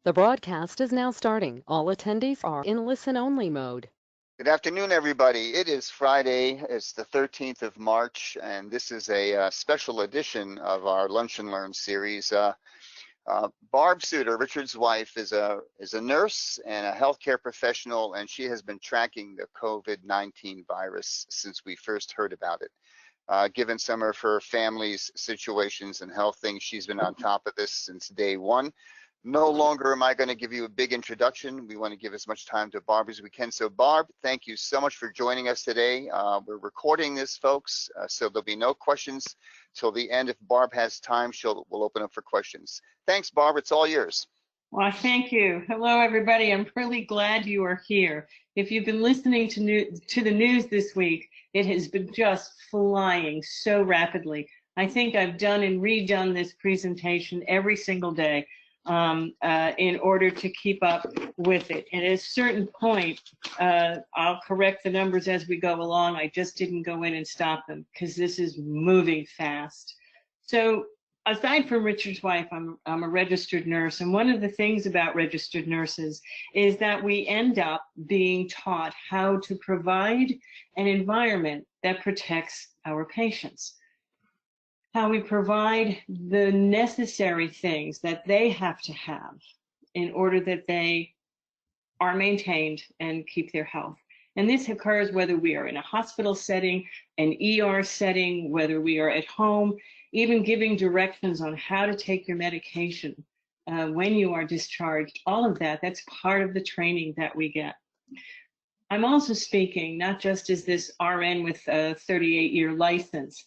The broadcast is now starting. All attendees are in listen-only mode. Good afternoon, everybody. It is Friday. It's the 13th of March, and this is a special edition of our Lunch and Learn series. Barb Soutar, Richard's wife, is a nurse and a healthcare professional, and she has been tracking the COVID-19 virus since we first heard about it. Given some of her family's situations and health things, she's been on top of this since day one. No longer am I going to give you a big introduction. We want to give as much time to Barb as we can. So Barb, thank you so much for joining us today. We're recording this, folks, so there'll be no questions till the end. If Barb has time, we'll open up for questions. Thanks, Barb. It's all yours. Well, thank you. Hello, everybody. I'm really glad you are here. If you've been listening to the news this week, it has been just flying so rapidly. I think I've done and redone this presentation every single day in order to keep up with it. And at a certain point, I'll correct the numbers as we go along. I just didn't go in and stop them because this is moving fast. So aside from Richard's wife, I'm a registered nurse. And one of the things about registered nurses is that we end up being taught how to provide an environment that protects our patients, how we provide the necessary things that they have to have in order that they are maintained and keep their health. And this occurs whether we are in a hospital setting, an ER setting, whether we are at home, even giving directions on how to take your medication when you are discharged. All of that, that's part of the training that we get. I'm also speaking not just as this RN with a 38-year license,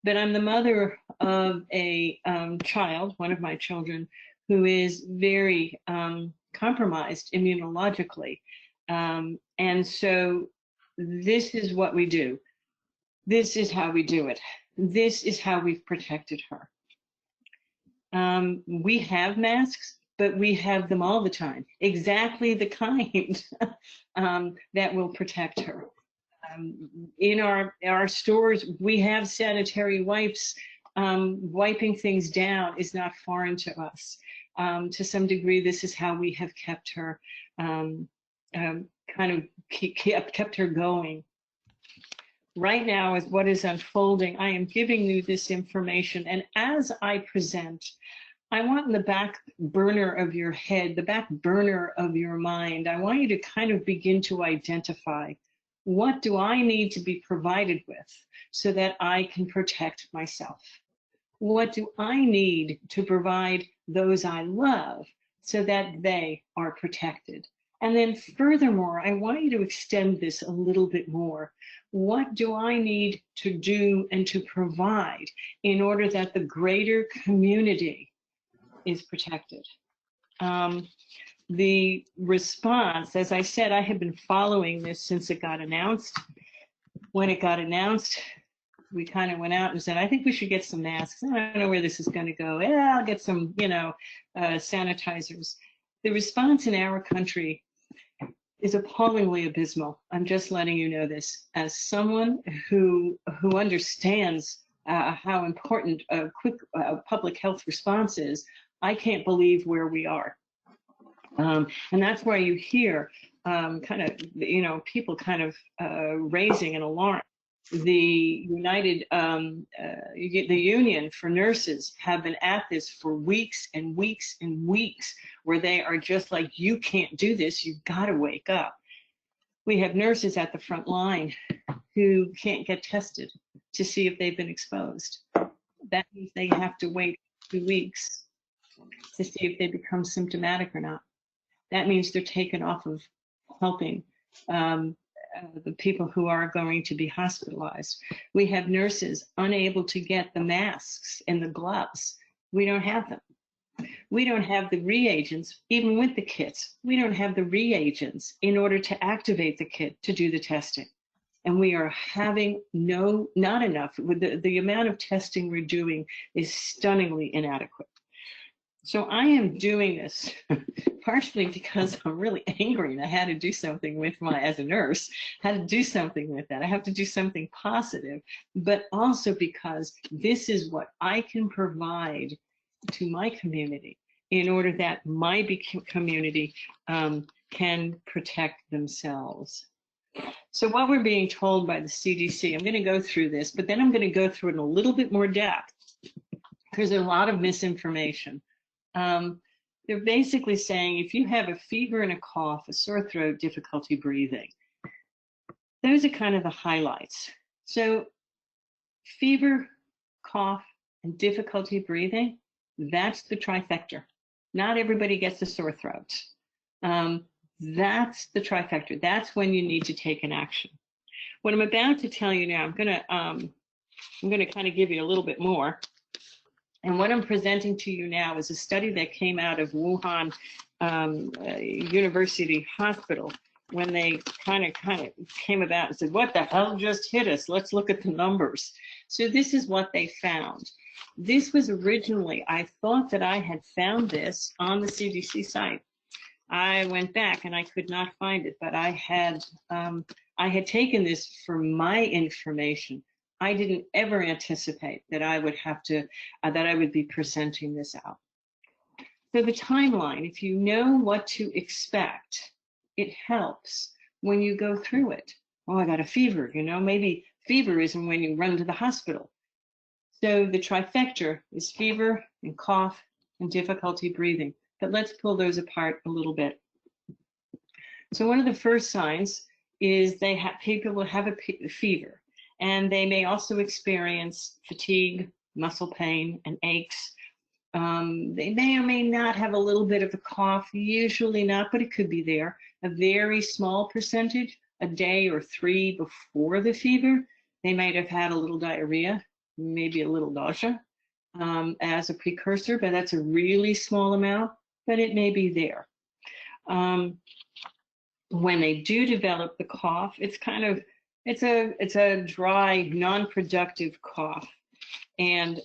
but I'm the mother of a child, one of my children, who is very compromised immunologically. And so this is what we do. This is how we do it. This is how we've protected her. We have masks, but we have them all the time, exactly the kind that will protect her. In our stores, we have sanitary wipes. Wiping things down is not foreign to us. To some degree, this is how we have kept her, kept her going. Right now, as what is unfolding, I am giving you this information, and as I present, I want in the back burner of your head, the back burner of your mind, I want you to kind of begin to identify, what do I need to be provided with so that I can protect myself? What do I need to provide those I love so that they are protected? And then furthermore, I want you to extend this a little bit more. What do I need to do and to provide in order that the greater community is protected? The response, as I said, I have been following this since it got announced. When it got announced, we kind of went out and said, I think we should get some masks. I don't know where this is going to go. Yeah, I'll get some, sanitizers. The response in our country is appallingly abysmal. I'm just letting you know this. As someone who understands how important a quick public health response is, I can't believe where we are. And that's why you hear people kind of raising an alarm. The the Union for Nurses have been at this for weeks and weeks and weeks, where they are just like, you can't do this, you've got to wake up. We have nurses at the front line who can't get tested to see if they've been exposed. That means they have to wait 2 weeks to see if they become symptomatic or not. That means they're taken off of helping the people who are going to be hospitalized. We have nurses unable to get the masks and the gloves. We don't have them. We don't have the reagents, even with the kits. We don't have the reagents in order to activate the kit to do the testing. And we are having not enough. With the amount of testing we're doing is stunningly inadequate. So I am doing this partially because I'm really angry and I had to do something with as a nurse, had to do something with that. I have to do something positive, but also because this is what I can provide to my community. in order that my community can protect themselves. So what we're being told by the CDC, I'm going to go through this, but then I'm going to go through it in a little bit more depth because there's a lot of misinformation. They're basically saying if you have a fever and a cough, a sore throat, difficulty breathing, those are kind of the highlights. So fever, cough, and difficulty breathing, that's the trifecta. Not everybody gets a sore throat. That's the trifecta. That's when you need to take an action. What I'm about to tell you now, I'm gonna kind of give you a little bit more. And what I'm presenting to you now is a study that came out of Wuhan University Hospital when they kind of came about and said, what the hell just hit us? Let's look at the numbers. So this is what they found. This was originally, I thought that I had found this on the CDC site. I went back and I could not find it, but I had taken this for my information. I didn't ever anticipate that I would have to, that I would be presenting this out. So the timeline, if you know what to expect, it helps when you go through it. Oh, I got a fever, you know, maybe fever isn't when you run to the hospital. So the trifecta is fever and cough and difficulty breathing. But let's pull those apart a little bit. So one of the first signs is people will have a fever, and they may also experience fatigue, muscle pain, and aches. They may or may not have a little bit of a cough, usually not, but it could be there. A very small percentage, a day or 3 before the fever, they might have had a little diarrhea, maybe a little nausea as a precursor, but that's a really small amount, but it may be there. When they do develop the cough, it's a dry, non-productive cough. And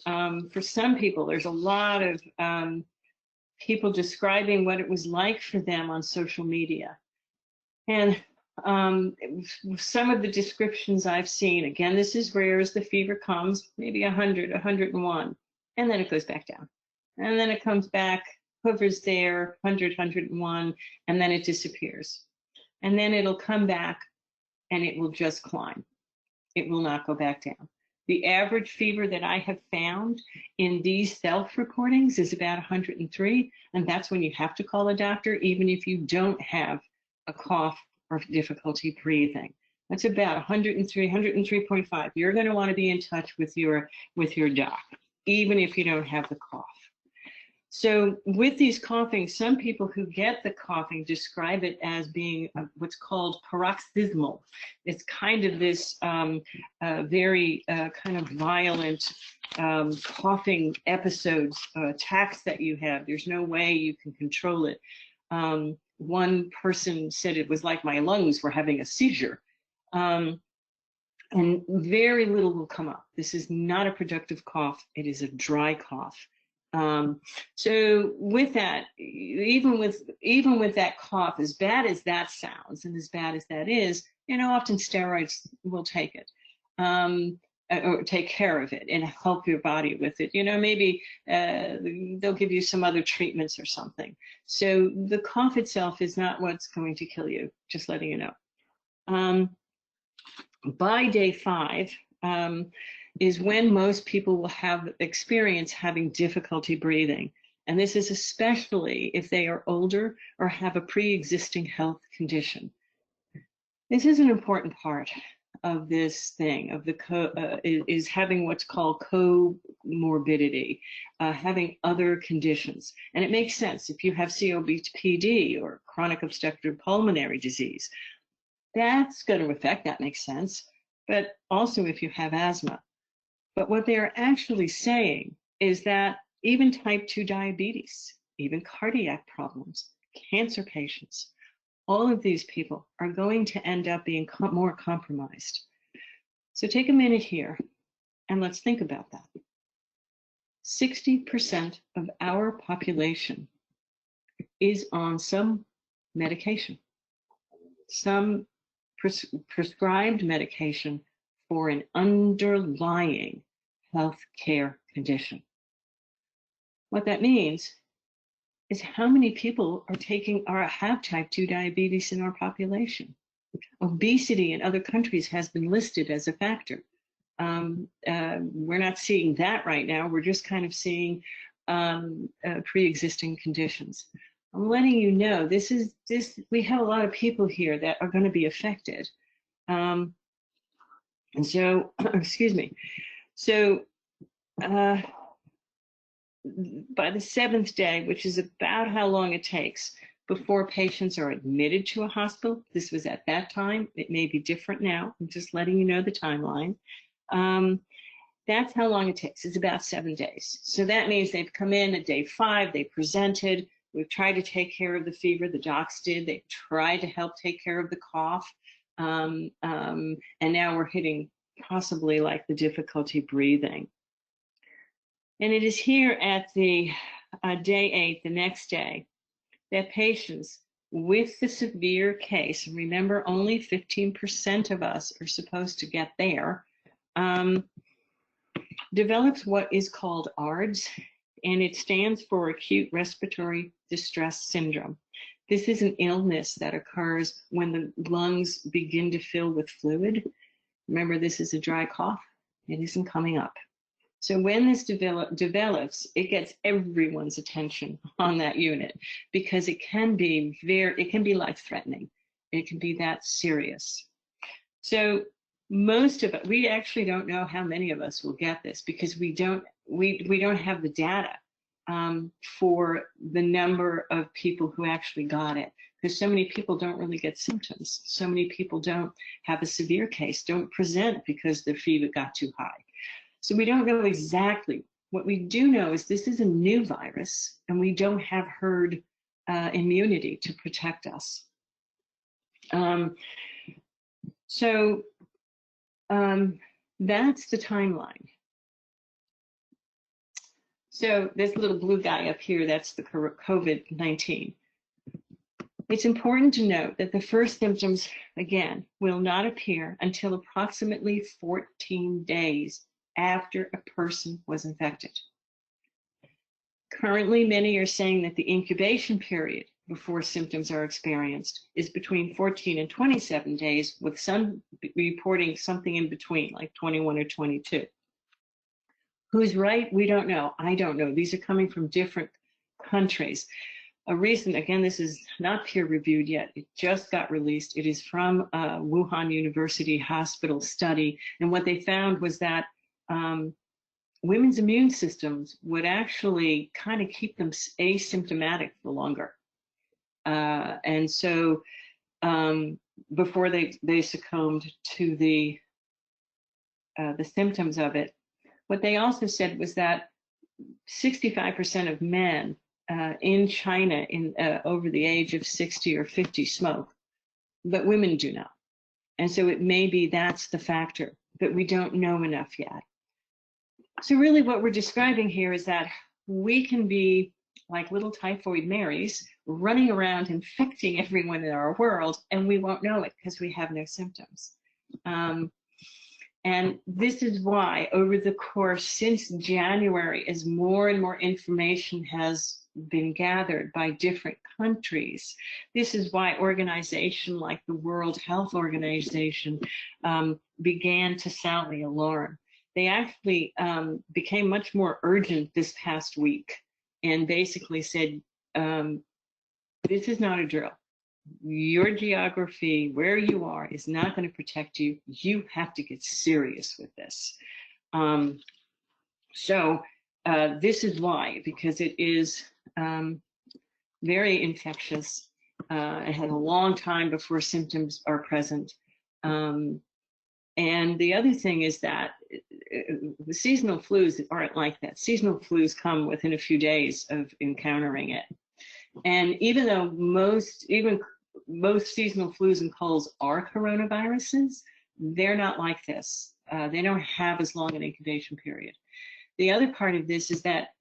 for some people, there's a lot of people describing what it was like for them on social media. And some of the descriptions I've seen, again, this is rare as the fever comes, maybe 100, 101, and then it goes back down. And then it comes back, hovers there, 100, 101, and then it disappears. And then it'll come back and it will just climb. It will not go back down. The average fever that I have found in these self-reportings is about 103, and that's when you have to call a doctor, even if you don't have a cough or difficulty breathing. That's about 103, 103.5. You're going to want to be in touch with your doc, even if you don't have the cough. So with these coughing, some people who get the coughing describe it as being what's called paroxysmal. It's kind of this very kind of violent coughing episodes, attacks that you have. There's no way you can control it. One person said it was like my lungs were having a seizure. And very little will come up. This is not a productive cough. It is a dry cough. So with that, even with that cough, as bad as that sounds and as bad as that is, you know, often steroids will take it, or take care of it and help your body with it. You know, maybe they'll give you some other treatments or something. So the cough itself is not what's going to kill you, just letting you know. By day 5, is when most people will have experience having difficulty breathing. And this is especially if they are older or have a pre-existing health condition. This is an important part of this thing, of is having what's called comorbidity, having other conditions. And it makes sense if you have COPD or chronic obstructive pulmonary disease. That's going to affect, that makes sense. But also if you have asthma. But what they are actually saying is that even type 2 diabetes, even cardiac problems, cancer patients, all of these people are going to end up being more compromised. So take a minute here and let's think about that. 60% of our population is on some medication, some prescribed medication for an underlying health care condition. What that means is how many people are taking or have type 2 diabetes in our population. Obesity in other countries has been listed as a factor. We're not seeing that right now. We're just kind of seeing pre-existing conditions. I'm letting you know we have a lot of people here that are going to be affected. And so, excuse me. So by the 7th day, which is about how long it takes before patients are admitted to a hospital, this was at that time, it may be different now, I'm just letting you know the timeline. That's how long it takes. It's about 7 days. So that means they've come in at day 5, they presented, we've tried to take care of the fever, the docs did, they tried to help take care of the cough, and now we're hitting possibly like the difficulty breathing. And it is here at the day 8, the next day, that patients with the severe case, remember only 15% of us are supposed to get there, develops what is called ARDS, and it stands for Acute Respiratory Distress Syndrome. This is an illness that occurs when the lungs begin to fill with fluid. Remember, this is a dry cough. It isn't coming up. So when this develops, it gets everyone's attention on that unit because it can be life-threatening. It can be that serious. So most of it, we actually don't know how many of us will get this because we don't have the data for the number of people who actually got it, because so many people don't really get symptoms. So many people don't have a severe case, don't present because their fever got too high. So we don't know exactly. What we do know is this is a new virus and we don't have herd immunity to protect us. That's the timeline. So this little blue guy up here, that's the COVID-19. It's important to note that the first symptoms, again, will not appear until approximately 14 days after a person was infected. Currently, many are saying that the incubation period before symptoms are experienced is between 14 and 27 days, with some reporting something in between, like 21 or 22. Who's right? We don't know. I don't know. These are coming from different countries. A recent, again, this is not peer reviewed yet. It just got released. It is from Wuhan University Hospital study. And what they found was that women's immune systems would actually kind of keep them asymptomatic for longer. And so before they succumbed to the symptoms of it, what they also said was that 65% of men in China over the age of 60 or 50 smoke, but women do not. And so it may be that's the factor, but we don't know enough yet. So really what we're describing here is that we can be like little typhoid Marys running around infecting everyone in our world, and we won't know it because we have no symptoms. And this is why over the course since January, as more and more information has been gathered by different countries, this is why organizations like the World Health Organization began to sound the alarm. They actually became much more urgent this past week and basically said, this is not a drill. Your geography, where you are, is not going to protect you. You have to get serious with this. This is why, because it is very infectious. It has a long time before symptoms are present. And the other thing is that the seasonal flus aren't like that. Seasonal flus come within a few days of encountering it. And even though most seasonal flus and colds are coronaviruses, they're not like this. They don't have as long an incubation period. The other part of this is that,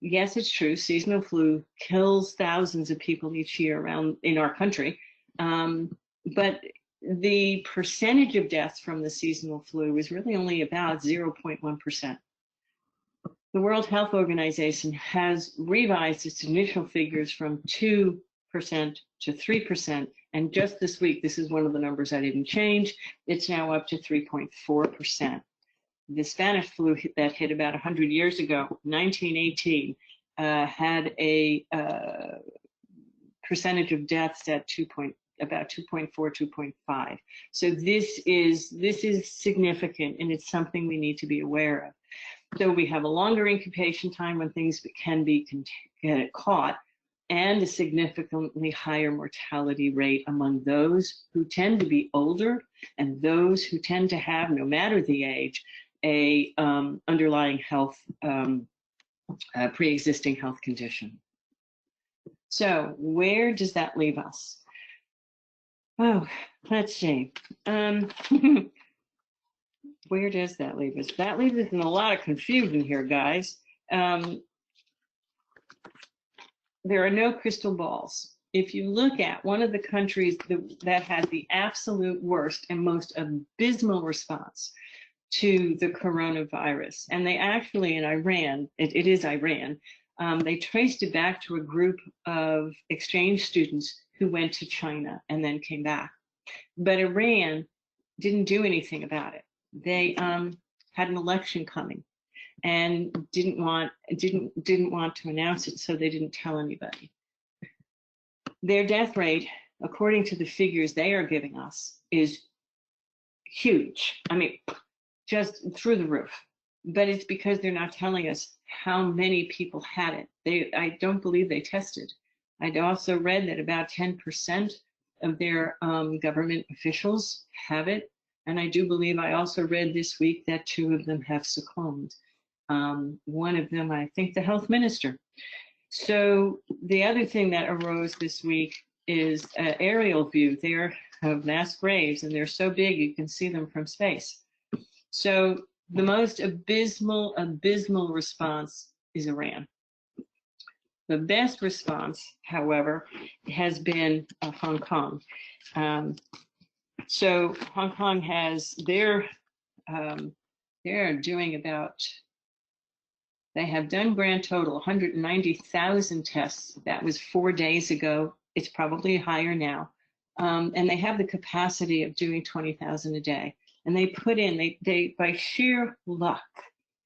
yes, it's true, seasonal flu kills thousands of people each year around in our country, but the percentage of deaths from the seasonal flu is really only about 0.1%. the World Health Organization has revised its initial figures from 2% to 3%. And just this week, this is one of the numbers I didn't change, it's now up to 3.4%. The Spanish flu that hit about 100 years ago, 1918, had a percentage of deaths at about 2.4, 2.5. So this is significant, and it's something we need to be aware of. So we have a longer incubation time when things can be caught, and a significantly higher mortality rate among those who tend to be older and those who tend to have, no matter the age, a underlying health, pre-existing health condition. So where does that leave us? Oh, let's see. Where does that leave us? That leaves us in a lot of confusion here, guys. There are no crystal balls. If you look at one of the countries that had the absolute worst and most abysmal response to the coronavirus, and they actually, in Iran, it is Iran, they traced it back to a group of exchange students who went to China and then came back. But Iran didn't do anything about it. They had an election coming and didn't want to announce it, so they didn't tell anybody. Their death rate, according to the figures they are giving us, is huge. I mean, just through the roof. But it's because they're not telling us how many people had it. I don't believe they tested. I'd also read that about 10% of their government officials have it. And I do believe I also read this week that 2 of them have succumbed. One of them, I think, the health minister. So the other thing that arose this week is an aerial view there of mass graves, and they're so big you can see them from space. So the most abysmal response is Iran. The best response, however, has been Hong Kong. So Hong Kong has they're doing about, they have done grand total 190,000 tests. That was 4 days ago. It's probably higher now. And they have the capacity of doing 20,000 a day. And they put in, they by sheer luck,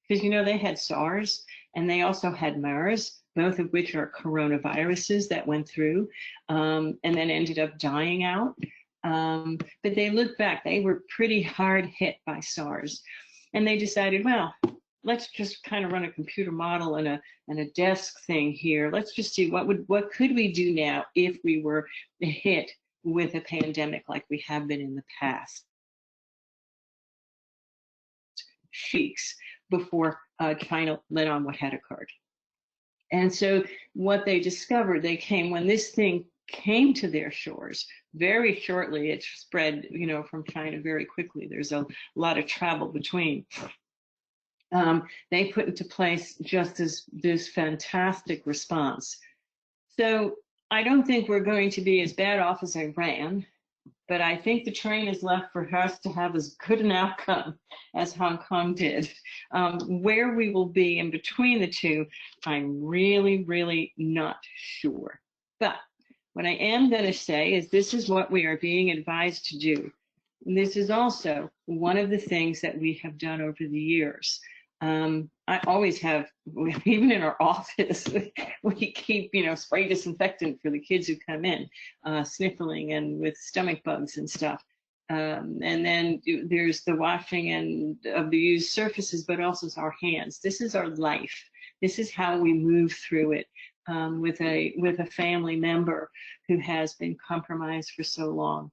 because they had SARS and they also had MERS, both of which are coronaviruses that went through and then ended up dying out. But they looked back, they were pretty hard hit by SARS. And they decided, well, let's just kind of run a computer model and a desk thing here. Let's just see what could we do now if we were hit with a pandemic like we have been in the past. Weeks before China let on what had occurred. And so what they discovered, when this thing came to their shores, very shortly it spread, from China very quickly. There's a lot of travel between. They put into place just this fantastic response. So I don't think we're going to be as bad off as Iran, but I think the train is left for us to have as good an outcome as Hong Kong did. Where we will be in between the two, I'm really, really not sure. But what I am going to say is this is what we are being advised to do. And this is also one of the things that we have done over the years. I always have, even in our office, we keep, spray disinfectant for the kids who come in, sniffling and with stomach bugs and stuff. And then there's the washing of the used surfaces, but also our hands. This is our life. This is how we move through it with a family member who has been compromised for so long.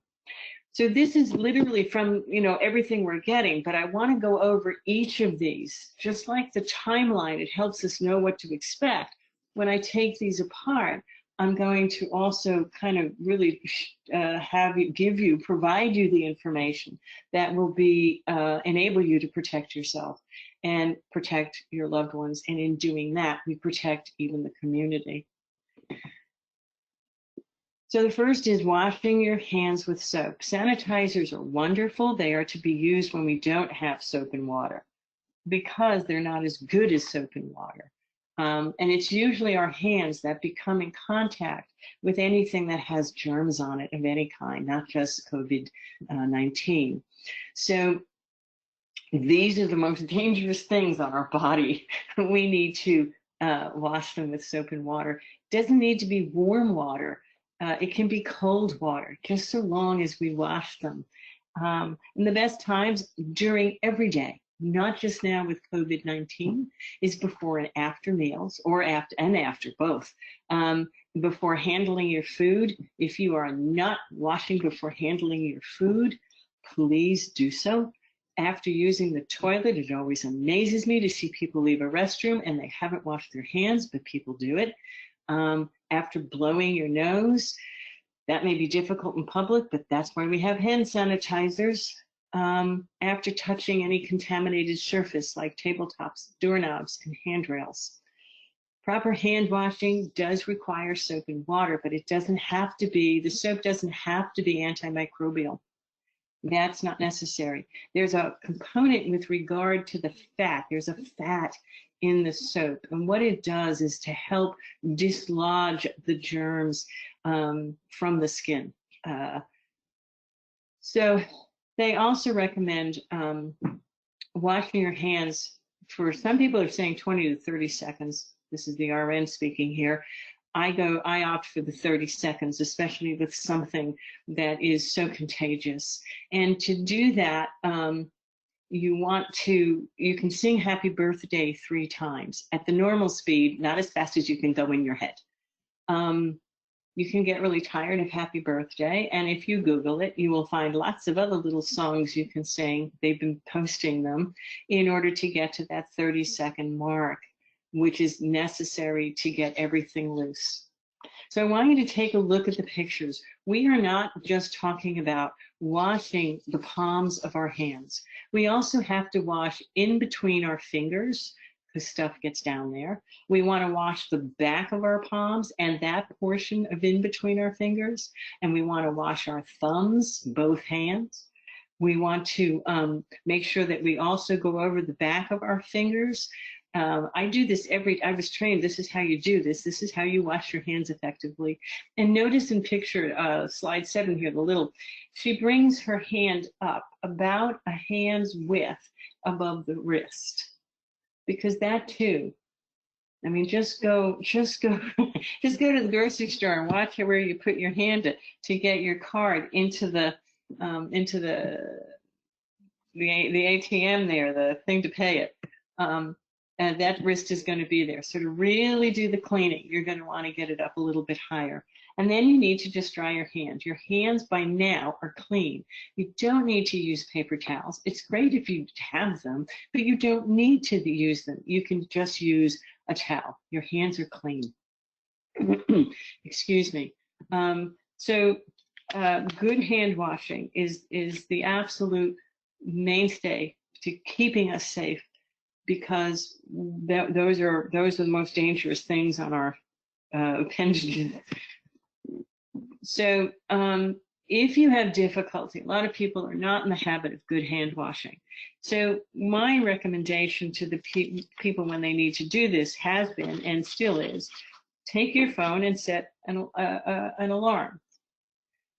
So this is literally from, everything we're getting, but I want to go over each of these, just like the timeline. It helps us know what to expect. When I take these apart, I'm going to also kind of really provide you the information that will enable you to protect yourself and protect your loved ones. And in doing that, we protect even the community. So the first is washing your hands with soap. Sanitizers are wonderful. They are to be used when we don't have soap and water. because they're not as good as soap and water. And it's usually our hands that become in contact with anything that has germs on it of any kind, not just COVID-19. So these are the most dangerous things on our body. We need to wash them with soap and water. It doesn't need to be warm water. It can be cold water, just so long as we wash them. And the best times during every day, not just now with COVID-19, is before and after meals, or after both. Before handling your food, if you are not washing before handling your food, please do so. After using the toilet, it always amazes me to see people leave a restroom and they haven't washed their hands, but people do it. After blowing your nose, that may be difficult in public, but that's why we have hand sanitizers. After touching any contaminated surface like tabletops, doorknobs, and handrails. Proper hand washing does require soap and water, but it doesn't have to be, the soap doesn't have to be antimicrobial. That's not necessary. There's a component with regard to the fat. There's a fat in the soap, and what it does is to help dislodge the germs from the skin. So they also recommend washing your hands for, some people are saying 20 to 30 seconds. This is the RN speaking here. I opt for the 30 seconds, especially with something that is so contagious. And to do that, you can sing happy birthday 3 times at the normal speed, not as fast as you can go in your head. You can get really tired of happy birthday, and if you Google it, you will find lots of other little songs you can sing. They've been posting them in order to get to that 30-second mark, which is necessary to get everything loose. So I want you to take a look at the pictures. We are not just talking about washing the palms of our hands. We also have to wash in between our fingers, because stuff gets down there. We want to wash the back of our palms and that portion of in between our fingers. And we want to wash our thumbs, both hands. We want to make sure that we also go over the back of our fingers. I do this I was trained, this is how you do this. This is how you wash your hands effectively. And notice in picture, slide 7 here, she brings her hand up about a hand's width above the wrist. Because that too, I mean, just go to the grocery store and watch where you put your hand to get your card into the ATM there, the thing to pay it. And that wrist is going to be there. So to really do the cleaning, you're going to want to get it up a little bit higher. And then you need to just dry your hands. Your hands by now are clean. You don't need to use paper towels. It's great if you have them, but you don't need to use them. You can just use a towel. Your hands are clean. Excuse me. Good hand washing is the absolute mainstay to keeping us safe, because those are the most dangerous things on our appendages. So if you have difficulty, a lot of people are not in the habit of good hand washing. So my recommendation to the people when they need to do this has been, and still is, take your phone and set an alarm,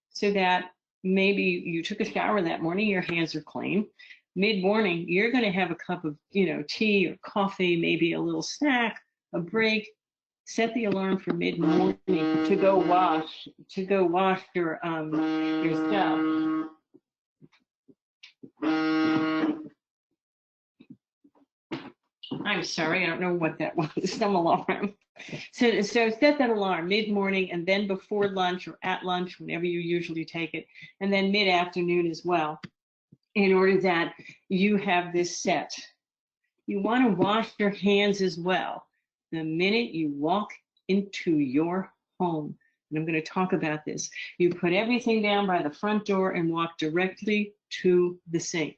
so that maybe you took a shower that morning, your hands are clean. Mid-morning, you're going to have a cup of tea or coffee, maybe a little snack, a break. Set the alarm for mid-morning to go wash your stuff. I'm sorry, I don't know what that was. Some alarm. So set that alarm mid-morning, and then before lunch or at lunch, whenever you usually take it, and then mid-afternoon as well, in order that you have this set. You want to wash your hands as well the minute you walk into your home. And I'm going to talk about this. You put everything down by the front door and walk directly to the sink,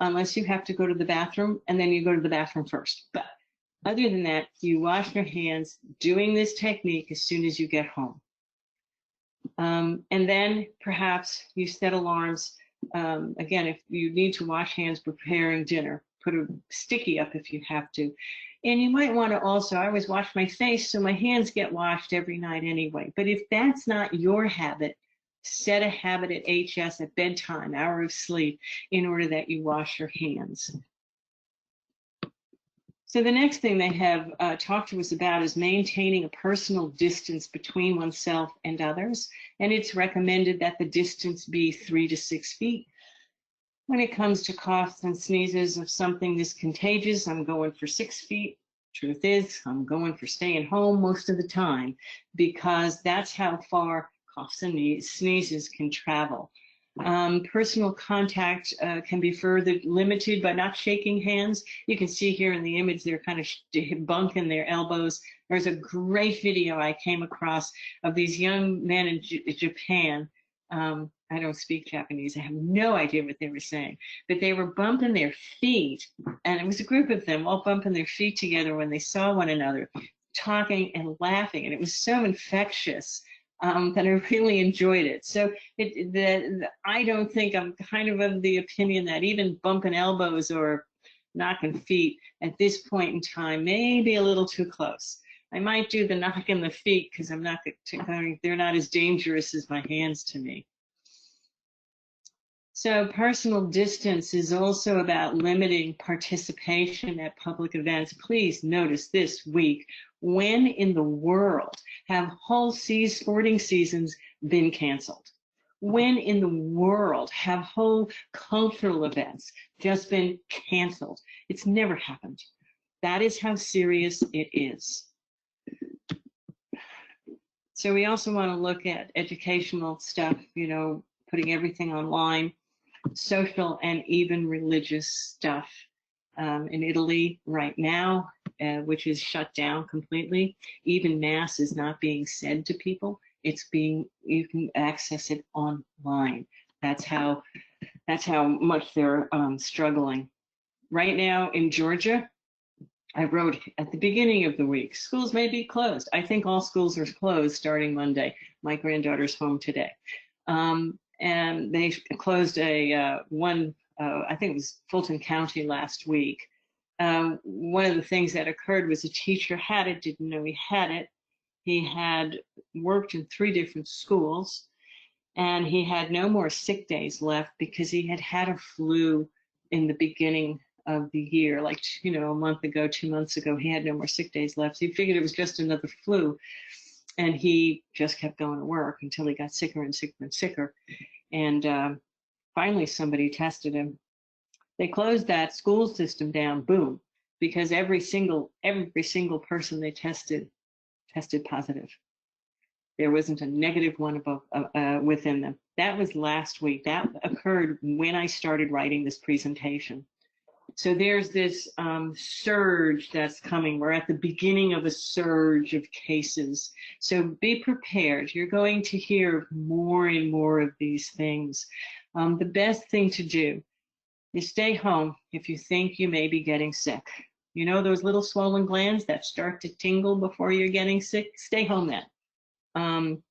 unless you have to go to the bathroom, and then you go to the bathroom first. But other than that, you wash your hands doing this technique as soon as you get home. And then perhaps you set alarms. Again, if you need to wash hands preparing dinner, put a sticky up if you have to. And you might want to also, I always wash my face, so my hands get washed every night anyway. But if that's not your habit, set a habit at HS at bedtime, hour of sleep, in order that you wash your hands. So the next thing they have talked to us about is maintaining a personal distance between oneself and others. And it's recommended that the distance be 3 to 6 feet. When it comes to coughs and sneezes of something this contagious, I'm going for 6 feet. Truth is, I'm going for staying home most of the time, because that's how far coughs and sneezes can travel. Personal contact can be further limited by not shaking hands. You can see here in the image, they're kind of bunking their elbows. There's a great video I came across of these young men in Japan. I don't speak Japanese. I have no idea what they were saying, but they were bumping their feet, and it was a group of them all bumping their feet together when they saw one another, talking and laughing, and it was so infectious. That I really enjoyed it. So I don't think, I'm kind of the opinion that even bumping elbows or knocking feet at this point in time may be a little too close. I might do the knocking the feet because they're not as dangerous as my hands to me. So personal distance is also about limiting participation at public events. Please notice this week, when in the world have whole sporting seasons been canceled? When in the world have whole cultural events just been canceled? It's never happened. That is how serious it is. So we also want to look at educational stuff, putting everything online. Social and even religious stuff. In Italy right now, which is shut down completely, even Mass is not being said to people. You can access it online. That's how much they're struggling. Right now in Georgia, I wrote at the beginning of the week, schools may be closed. I think all schools are closed starting Monday. My granddaughter's home today. And they closed I think it was Fulton County last week. One of the things that occurred was a teacher had it, didn't know he had it. He had worked in 3 different schools, and he had no more sick days left because he had had a flu in the beginning of the year, like, a month ago, 2 months ago. He had no more sick days left. So he figured it was just another flu. And he just kept going to work until he got sicker and sicker and sicker. And finally, somebody tested him. They closed that school system down, boom, because every single person they tested positive. There wasn't a negative one within them. That was last week. That occurred when I started writing this presentation. So there's this surge that's coming. We're at the beginning of a surge of cases. So be prepared. You're going to hear more and more of these things. The best thing to do is stay home if you think you may be getting sick. Those little swollen glands that start to tingle before you're getting sick? Stay home then.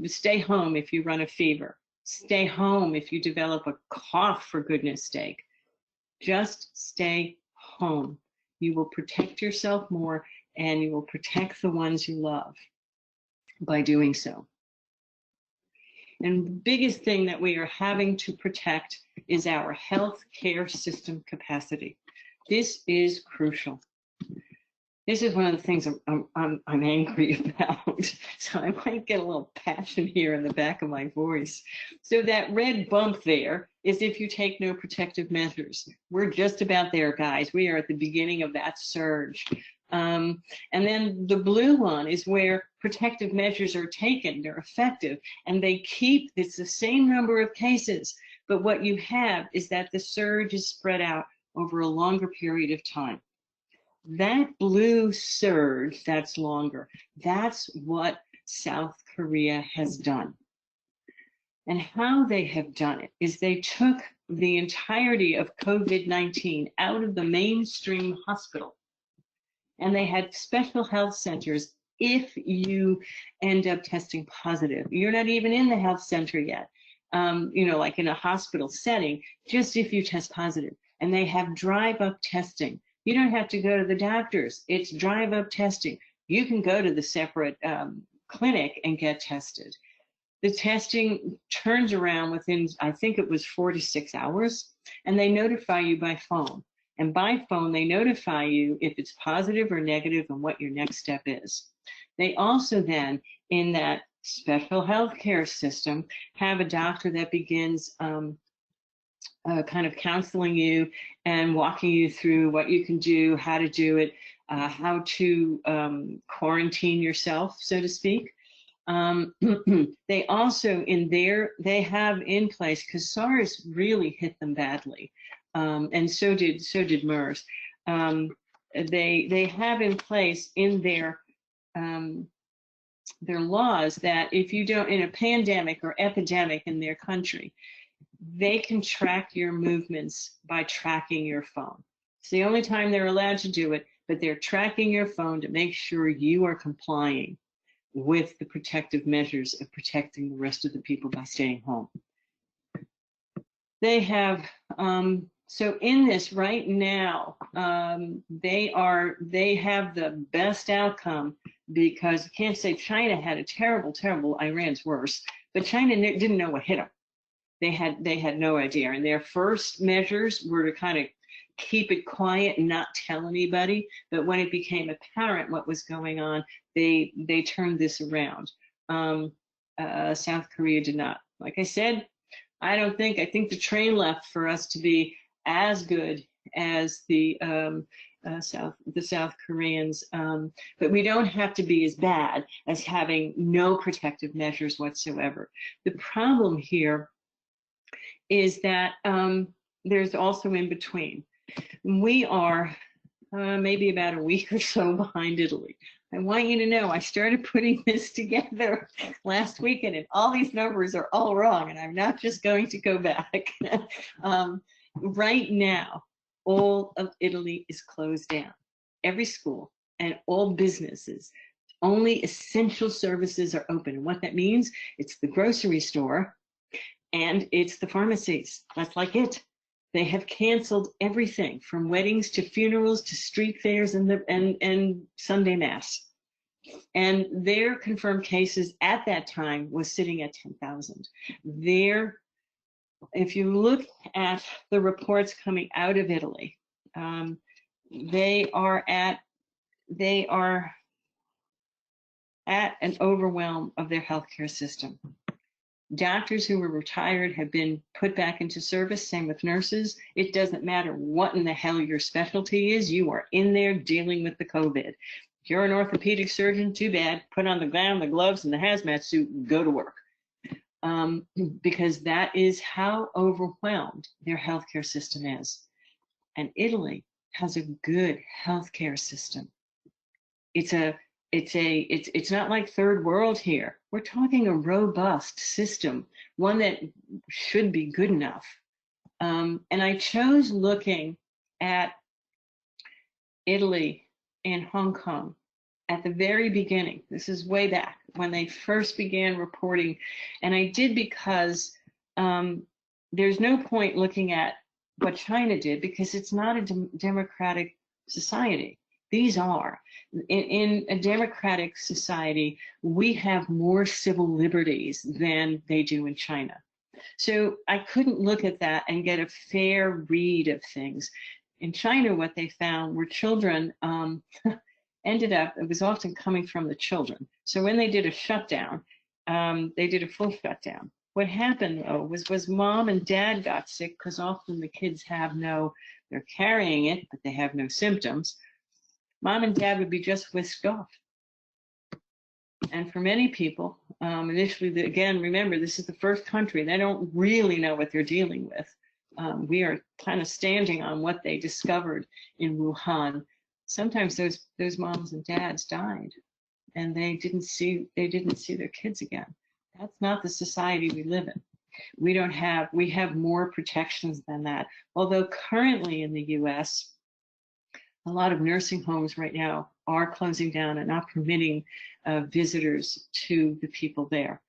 Stay home if you run a fever. Stay home if you develop a cough, for goodness sake. Just stay home. You will protect yourself more, and you will protect the ones you love by doing so. And the biggest thing that we are having to protect is our health care system capacity. This is crucial. This is one of the things I'm angry about. So I might get a little passion here in the back of my voice. So that red bump there is if you take no protective measures. We're just about there, guys. We are at the beginning of that surge. And then the blue one is where protective measures are taken, they're effective, and it's the same number of cases. But what you have is that the surge is spread out over a longer period of time. That blue surge that's longer, that's what South Korea has done. And how they have done it is they took the entirety of COVID-19 out of the mainstream hospital, and they had special health centers. If you end up testing positive, you're not even in the health center yet, like in a hospital setting, just if you test positive. and they have drive-up testing. You don't have to go to the doctors. It's drive-up testing. You can go to the separate clinic and get tested. The testing turns around within, I think it was 4 to 6 hours, and they notify you by phone. And by phone, they notify you if it's positive or negative and what your next step is. They also then, in that special healthcare system, have a doctor that begins kind of counseling you and walking you through what you can do, how to do it, how to quarantine yourself, so to speak. They also they have in place, because SARS really hit them badly, and so did MERS. They have in place in their laws that if you don't, in a pandemic or epidemic in their country, they can track your movements by tracking your phone. It's the only time they're allowed to do it, but they're tracking your phone to make sure you are complying with the protective measures of protecting the rest of the people by staying home. They have, so in this right now, they have the best outcome, because you can't say China had a terrible, Iran's worse, but China didn't know what hit them. They had no idea. And their first measures were to kind of keep it quiet and not tell anybody. But when it became apparent what was going on, they turned this around. South Korea did not. Like I said, I think the train left for us to be as good as the South Koreans, but we don't have to be as bad as having no protective measures whatsoever. The problem here is that there's also in between. We are maybe about a week or so behind Italy. I want you to know I started putting this together last weekend, and all these numbers are all wrong, and I'm not just going to go back. Right now, all of Italy is closed down. Every school and all businesses. Only essential services are open. And what that means, it's the grocery store and it's the pharmacies. That's like it. They have canceled everything from weddings to funerals to street fairs and Sunday Mass. And their confirmed cases at that time was sitting at 10,000. If you look at the reports coming out of Italy, they are at an overwhelm of their healthcare system. Doctors who were retired have been put back into service, same with nurses. It doesn't matter what in the hell your specialty is, you are in there dealing with the COVID. If you're an orthopedic surgeon, too bad, put on the gown, the gloves, and the hazmat suit and go to work. Because that is how overwhelmed their healthcare system is. And Italy has a good healthcare system. It's not like third world here. We're talking a robust system, one that should be good enough. And I chose looking at Italy and Hong Kong at the very beginning. This is way back when they first began reporting. And I did because there's no point looking at what China did, because it's not a democratic society. These are. In a democratic society, we have more civil liberties than they do in China. So I couldn't look at that and get a fair read of things. In China, what they found were children ended up, it was often coming from the children. So when they did a shutdown, they did a full shutdown. What happened though was mom and dad got sick, because often the kids they're carrying it, but they have no symptoms. Mom and dad would be just whisked off. And for many people, initially, again, remember, this is the first country. They don't really know what they're dealing with. We are kind of standing on what they discovered in Wuhan. Sometimes those moms and dads died, and they didn't see their kids again. That's not the society we live in. We have more protections than that. Although currently in the US, a lot of nursing homes right now are closing down and not permitting visitors to the people there.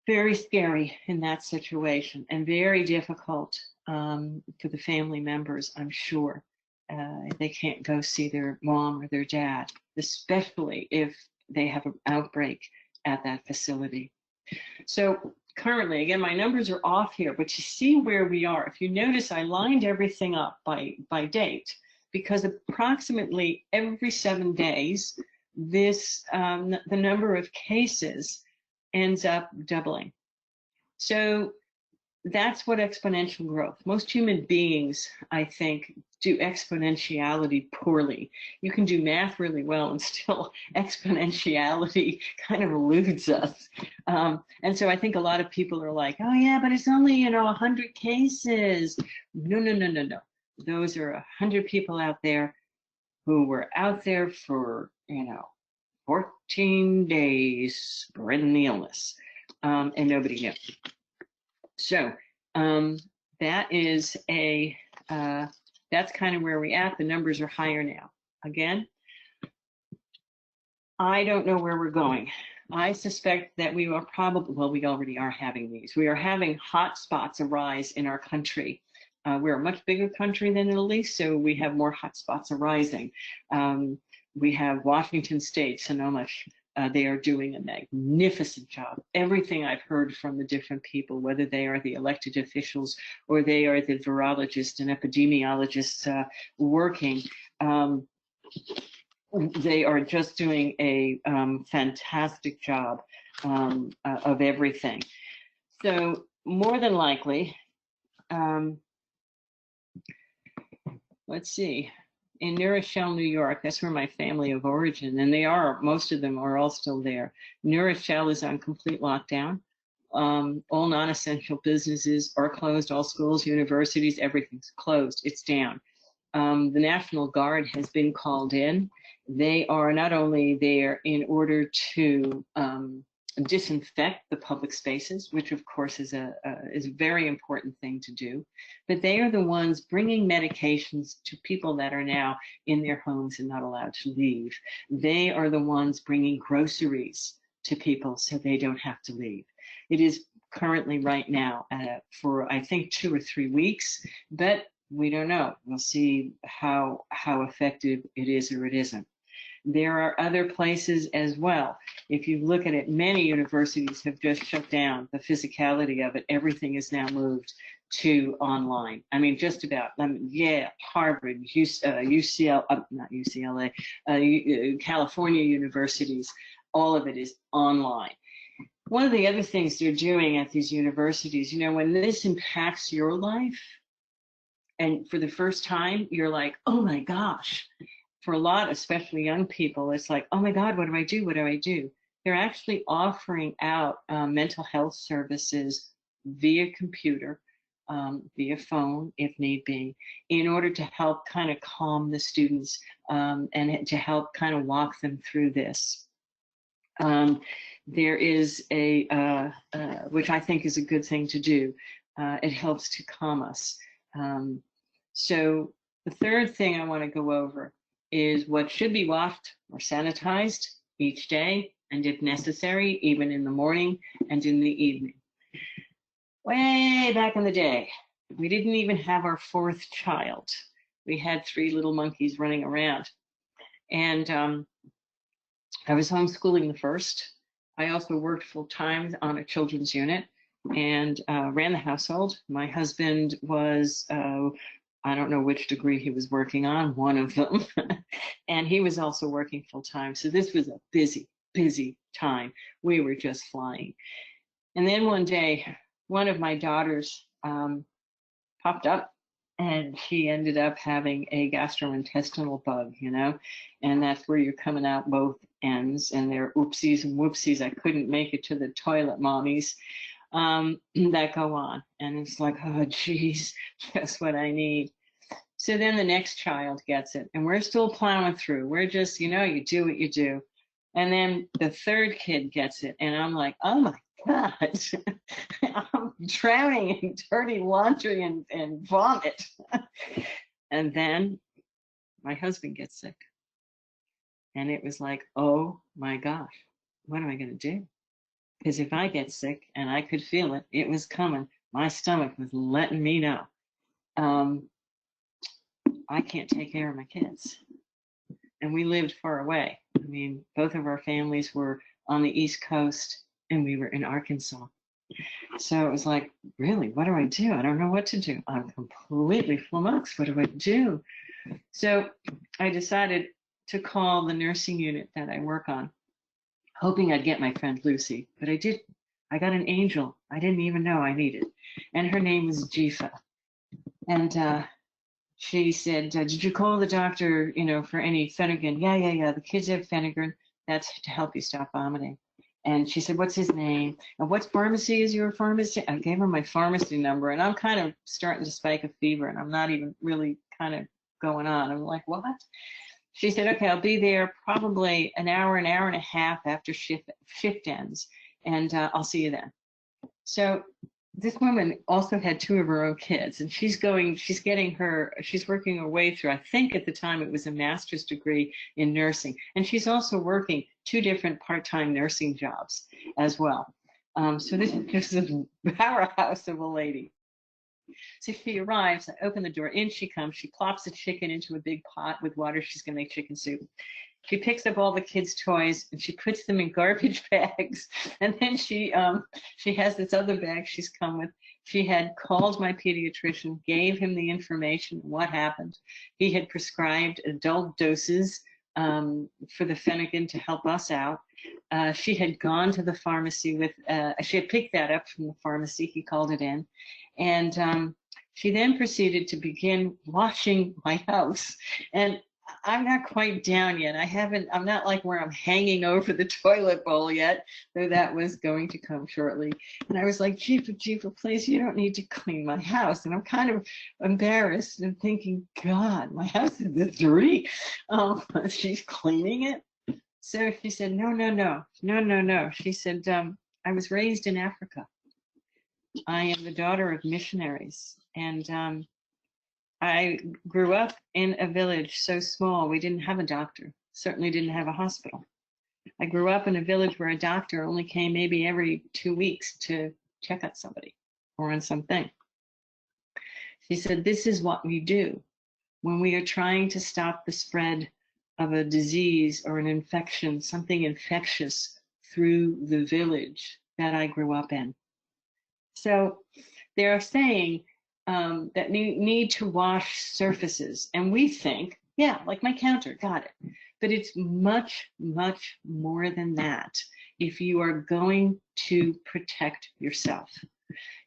Very scary in that situation, and very difficult for the family members, I'm sure. They can't go see their mom or their dad, especially if they have an outbreak at that facility. So currently, again, my numbers are off here, but you see where we are. If you notice, I lined everything up by date, because approximately every 7 days, this the number of cases ends up doubling. So that's what exponential growth. Most human beings, I think, do exponentiality poorly. You can do math really well, and still exponentiality kind of eludes us. And so I think a lot of people are like, oh yeah, but it's only 100 cases. No, no, no, no, no. Those are 100 people out there who were out there for 14 days spreading the illness, and nobody knew. So that is that's kind of where we're at. The numbers are higher now. Again, I don't know where we're going. I suspect that we are probably, well, we already are having these. We are having hot spots arise in our country. We're a much bigger country than Italy, so we have more hot spots arising. We have Washington State, Sonoma. They are doing a magnificent job. Everything I've heard from the different people, whether they are the elected officials or they are the virologists and epidemiologists working, they are just doing a fantastic job of everything. So more than likely, let's see, in New Rochelle, New York, that's where my family of origin, and most of them are all still there. New Rochelle is on complete lockdown. All non-essential businesses are closed, all schools, universities, everything's closed, it's down. The National Guard has been called in. They are not only there in order to disinfect the public spaces, which of course is a very important thing to do, but they are the ones bringing medications to people that are now in their homes and not allowed to leave. They are the ones bringing groceries to people so they don't have to leave. It is currently right now for I think 2 or 3 weeks, but we don't know. We'll see how effective it is or it isn't. There are other places as well. If you look at it, many universities have just shut down the physicality of it. Everything is now moved to online. I mean, just about. Yeah, Harvard, not UCLA, California universities, all of it is online. One of the other things they're doing at these universities, when this impacts your life, and for the first time, you're like, oh my gosh. For a lot, especially young people, it's like, oh my God, what do I do? What do I do? They're actually offering out mental health services via computer, via phone, if need be, in order to help kind of calm the students and to help kind of walk them through this. There is which I think is a good thing to do. It helps to calm us. So the third thing I want to go over is what should be washed or sanitized each day, and if necessary, even in the morning and in the evening. Way back in the day, we didn't even have our 4th child. We had 3 little monkeys running around. And I was homeschooling the first. I also worked full time on a children's unit and ran the household. My husband was I don't know which degree he was working on, one of them. And he was also working full time. So this was a busy, busy time. We were just flying. And then one day, one of my daughters popped up, and she ended up having a gastrointestinal bug, and that's where you're coming out both ends, and they're oopsies and whoopsies. I couldn't make it to the toilet, mommies. That go on. And it's like, oh, geez, just what I need. So then the next child gets it, and we're still plowing through. We're just, you do what you do. And then the 3rd kid gets it, and I'm like, oh my God, I'm drowning in dirty laundry and vomit. And then my husband gets sick. And it was like, oh my gosh, what am I going to do? Because if I get sick, and I could feel it, it was coming. My stomach was letting me know. I can't take care of my kids. And we lived far away. I mean, both of our families were on the East Coast and we were in Arkansas. So it was like, really, what do I do? I don't know what to do. I'm completely flummoxed. What do I do? So I decided to call the nursing unit that I work on, hoping I'd get my friend Lucy, but I did. I got an angel I didn't even know I needed. And her name was Jifa. And she said, did you call the doctor, for any Phenergan? Yeah. The kids have Phenergan. That's to help you stop vomiting. And she said, what's his name? And what pharmacy is your pharmacy? I gave her my pharmacy number, and I'm kind of starting to spike a fever, and I'm not even really kind of going on. I'm like, what? She said, okay, I'll be there probably an hour and a half after shift ends, and I'll see you then. So this woman also had 2 of her own kids, and she's working her way through, I think at the time it was a master's degree in nursing. And she's also working 2 different part-time nursing jobs as well. So this is a powerhouse of a lady. So she arrives, I open the door, in she comes, she plops a chicken into a big pot with water, she's gonna make chicken soup. She picks up all the kids' toys and she puts them in garbage bags. And then she has this other bag she's come with. She had called my pediatrician, gave him the information, what happened. He had prescribed adult doses for the Phenergan to help us out. She had gone to the pharmacy she had picked that up from the pharmacy, he called it in. And she then proceeded to begin washing my house. And I'm not quite down yet. I'm not like where I'm hanging over the toilet bowl yet, though that was going to come shortly. And I was like, Jifa, please, you don't need to clean my house. And I'm kind of embarrassed and thinking, God, my house is dirty. She's cleaning it. So she said, no. She said, I was raised in Africa. I am the daughter of missionaries. And I grew up in a village so small, we didn't have a doctor, certainly didn't have a hospital. I grew up in a village where a doctor only came maybe every 2 weeks to check on somebody or on something. She said, this is what we do when we are trying to stop the spread of a disease or an infection, something infectious through the village that I grew up in. So they're saying, that need to wash surfaces. And we think, yeah, like my counter, got it. But it's much, much more than that if you are going to protect yourself.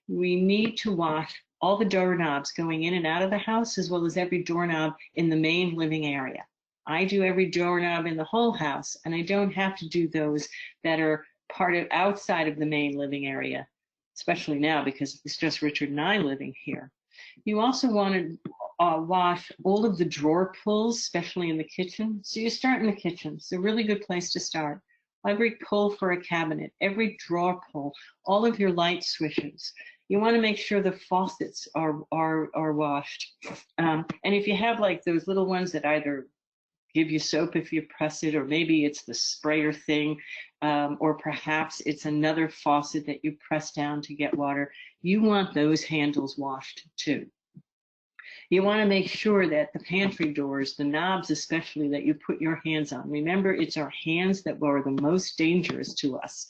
We need to wash all the doorknobs going in and out of the house, as well as every doorknob in the main living area. I do every doorknob in the whole house, and I don't have to do those that are part of outside of the main living area, especially now because it's just Richard and I living here. You also want to wash all of the drawer pulls, especially in the kitchen. So you start in the kitchen. It's a really good place to start. Every pull for a cabinet, every drawer pull, all of your light switches. You want to make sure the faucets are washed. And if you have like those little ones that either give you soap if you press it, or maybe it's the sprayer thing, or perhaps it's another faucet that you press down to get water. You want those handles washed too. You want to make sure that the pantry doors, the knobs especially, that you put your hands on. Remember, it's our hands that are the most dangerous to us.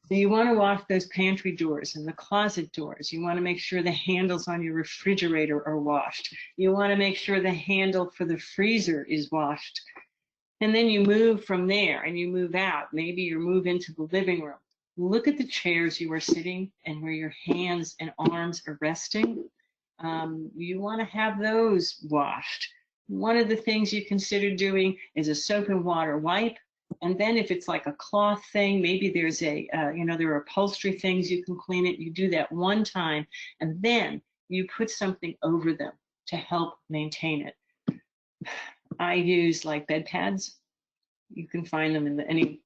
So you want to wash those pantry doors and the closet doors. You want to make sure the handles on your refrigerator are washed. You want to make sure the handle for the freezer is washed. And then you move from there and you move out. Maybe you move into the living room. Look at the chairs you are sitting and where your hands and arms are resting. You want to have those washed. One of the things you consider doing is a soap and water wipe. And then if it's like a cloth thing, maybe there's there are upholstery things you can clean it. You do that one time, and then you put something over them to help maintain it. I use like bed pads. You can find them in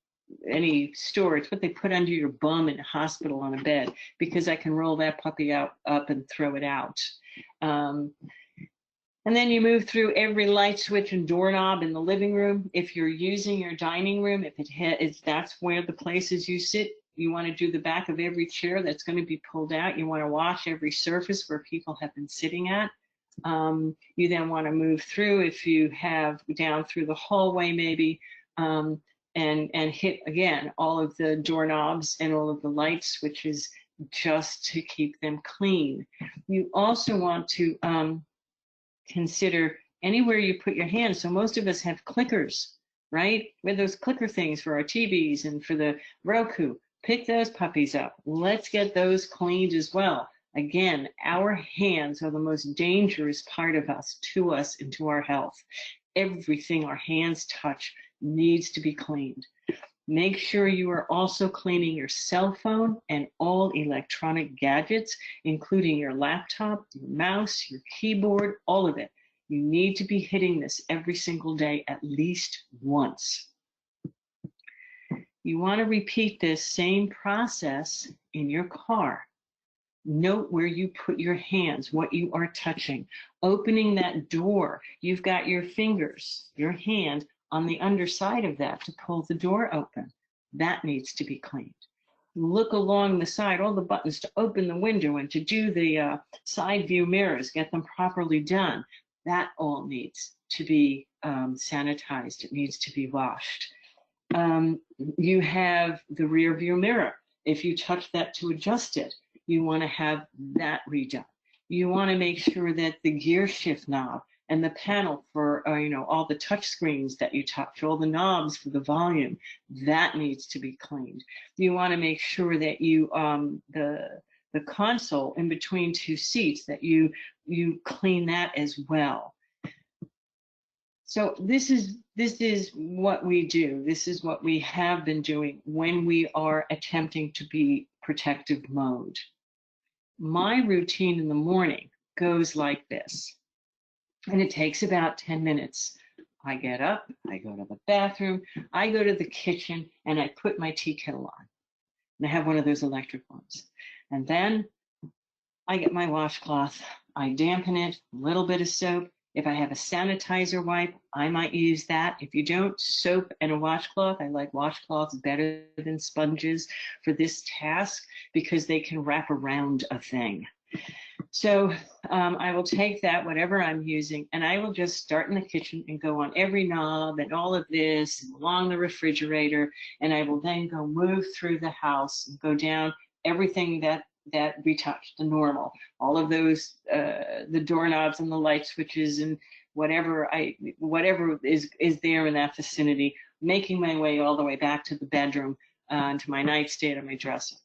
any store. It's what they put under your bum in a hospital on a bed, because I can roll that puppy up and throw it out. And then you move through every light switch and doorknob in the living room. If you're using your dining room, if that's where the places you sit, you want to do the back of every chair that's going to be pulled out. You want to wash every surface where people have been sitting at. You then want to move through, if you have down through the hallway maybe, and hit again all of the doorknobs and all of the light switches just to keep them clean. You also want to consider anywhere you put your hands. So most of us have clickers, right? With those clicker things for our TVs and for the Roku. Pick those puppies up. Let's get those cleaned as well. Again, our hands are the most dangerous part of us, to us, and to our health. Everything our hands touch needs to be cleaned. Make sure you are also cleaning your cell phone and all electronic gadgets, including your laptop, your mouse, your keyboard, all of it. You need to be hitting this every single day at least once. You want to repeat this same process in your car. Note where you put your hands, what you are touching. Opening that door, you've got your fingers, your hand on the underside of that to pull the door open. That needs to be cleaned. Look along the side, all the buttons to open the window and to do the side view mirrors, get them properly done. That all needs to be sanitized. It needs to be washed. You have the rear view mirror. If you touch that to adjust it, you want to have that redone. You want to make sure that the gear shift knob and the panel for all the touch screens that you touch, all the knobs for the volume, that needs to be cleaned. You want to make sure that you the console in between two seats, that you clean that as well. So this is what we do. This is what we have been doing when we are attempting to be protective mode. My routine in the morning goes like this, and it takes about 10 minutes. I get up, I go to the bathroom, I go to the kitchen, and I put my tea kettle on. And I have one of those electric ones. And then I get my washcloth, I dampen it, a little bit of soap. If I have a sanitizer wipe, I might use that. If you don't, soap and a washcloth. I like washcloths better than sponges for this task because they can wrap around a thing. So I will take that, whatever I'm using, and I will just start in the kitchen and go on every knob and all of this and along the refrigerator, and I will then go move through the house and go down everything that we touched, the normal, all of those, the doorknobs and the light switches and whatever is there in that vicinity, making my way all the way back to the bedroom, to my nightstand and my dresser.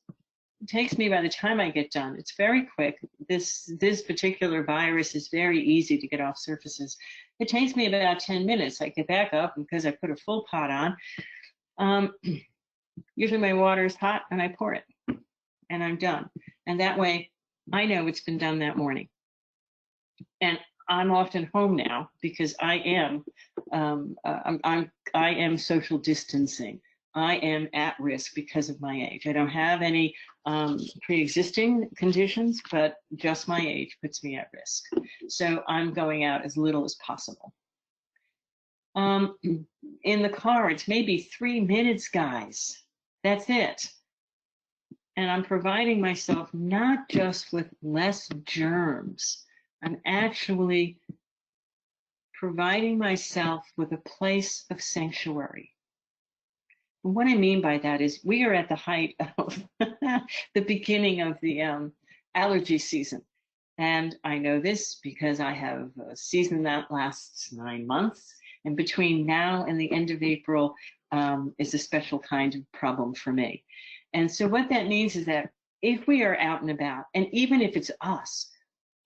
It takes me, by the time I get done, it's very quick. This particular virus is very easy to get off surfaces. It takes me about 10 minutes. I get back up, and because I put a full pot on, usually my water is hot and I pour it and I'm done. And that way I know it's been done that morning. And I'm often home now because I am social distancing. I am at risk because of my age. I don't have any pre-existing conditions, but just my age puts me at risk. So I'm going out as little as possible. In the car, it's maybe 3 minutes, guys. That's it. And I'm providing myself not just with less germs, I'm actually providing myself with a place of sanctuary. And what I mean by that is we are at the height of the beginning of the allergy season. And I know this because I have a season that lasts 9 months. And between now and the end of April is a special kind of problem for me. And so what that means is that if we are out and about, and even if it's us,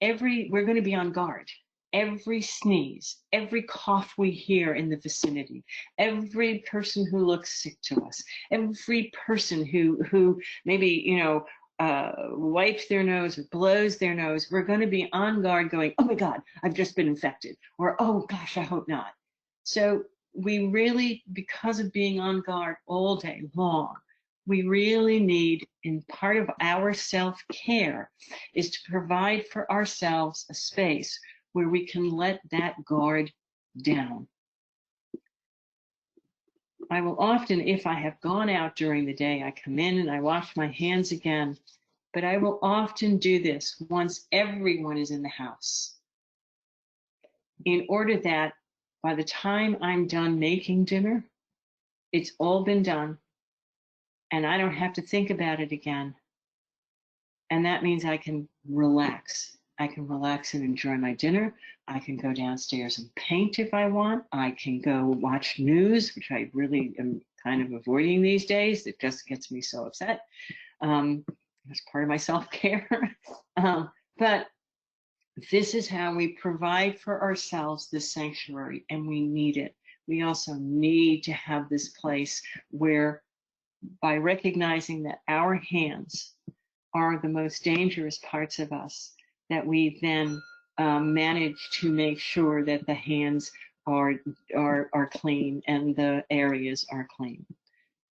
we're going to be on guard. Every sneeze, every cough we hear in the vicinity, every person who looks sick to us, every person who maybe, wipes their nose or blows their nose, we're going to be on guard going, oh my God, I've just been infected, or oh gosh, I hope not. So we really, because of being on guard all day long, we really need, in part of our self-care, is to provide for ourselves a space where we can let that guard down. I will often, if I have gone out during the day, I come in and I wash my hands again, but I will often do this once everyone is in the house. in order that by the time I'm done making dinner, it's all been done and I don't have to think about it again. And that means I can relax. I can relax and enjoy my dinner. I can go downstairs and paint if I want. I can go watch news, which I really am kind of avoiding these days. It just gets me so upset. That's part of my self-care. But this is how we provide for ourselves this sanctuary, and we need it. We also need to have this place where, by recognizing that our hands are the most dangerous parts of us, that we then manage to make sure that the hands are clean and the areas are clean.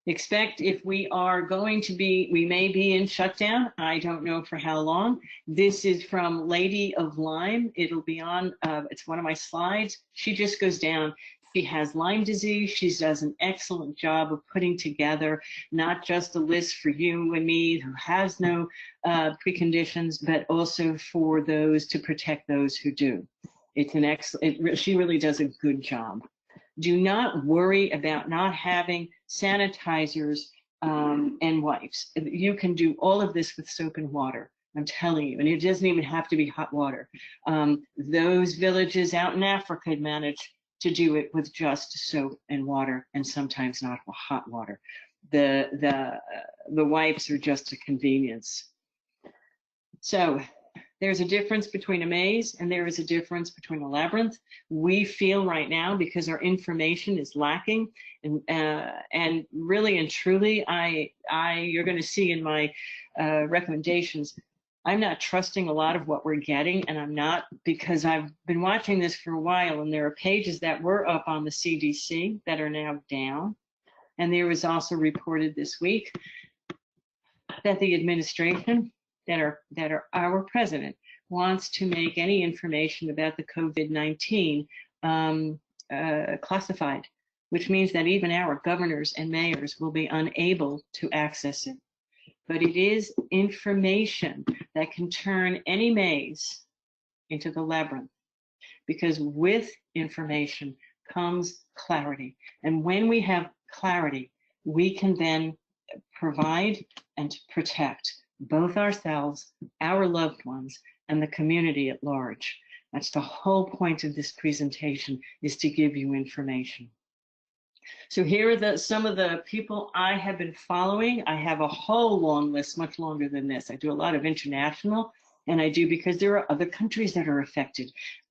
Expect if we are going to be, we may be in shutdown. I don't know for how long. This is from Lady of Lyme. It'll be on, it's one of my slides. She just goes down. She has Lyme disease. She does an excellent job of putting together not just a list for you and me who has no preconditions, but also for those to protect those who do. It's an excellent, she really does a good job. Do not worry about not having sanitizers and wipes. You can do all of this with soap and water. I'm telling you, and it doesn't even have to be hot water. Those villages out in Africa manage to do it with just soap and water, and sometimes not hot water. The wipes are just a convenience. So there's a difference between a maze and there is a difference between a labyrinth. We feel right now, because our information is lacking, and really and truly, you're going to see in my recommendations, I'm not trusting a lot of what we're getting, and I'm not, because I've been watching this for a while, and there are pages that were up on the CDC that are now down. And there was also reported this week that the administration, that are our president, wants to make any information about the COVID-19 classified, which means that even our governors and mayors will be unable to access it. But it is information that can turn any maze into the labyrinth, because with information comes clarity. And when we have clarity, we can then provide and protect both ourselves, our loved ones, and the community at large. That's the whole point of this presentation, is to give you information. So here are some of the people I have been following. I have a whole long list, much longer than this. I do a lot of international, and I do because there are other countries that are affected.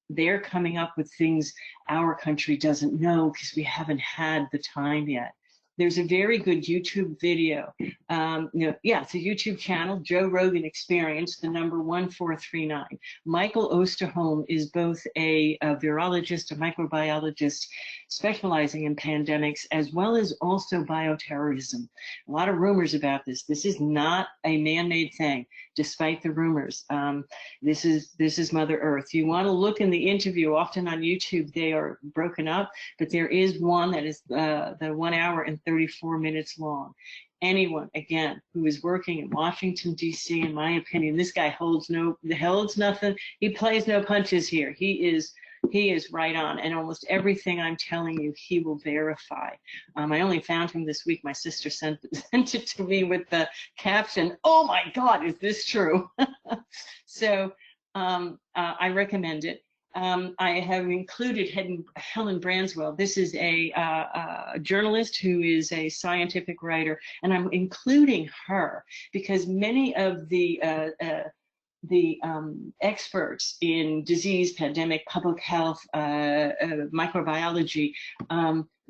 They're coming up with things our country doesn't know because we haven't had the time yet. There's a very good YouTube video. It's a YouTube channel, Joe Rogan Experience, the number 1439. Michael Osterholm is both a virologist, a microbiologist specializing in pandemics, as well as also bioterrorism. A lot of rumors about this. This is not a man-made thing, despite the rumors. This is Mother Earth. You want to look in the interview. Often on YouTube, they are broken up, but there is one that is the 1 hour and 34 minutes long. Anyone, again, who is working in Washington, D.C., in my opinion, this guy holds nothing. He plays no punches here. He is right on, and almost everything I'm telling you, he will verify. I only found him this week. My sister sent it to me with the caption, "Oh my God, is this true?" So I recommend it. I have included Helen Branswell. This is a journalist who is a scientific writer, and I'm including her because many of the experts in disease, pandemic, public health, microbiology,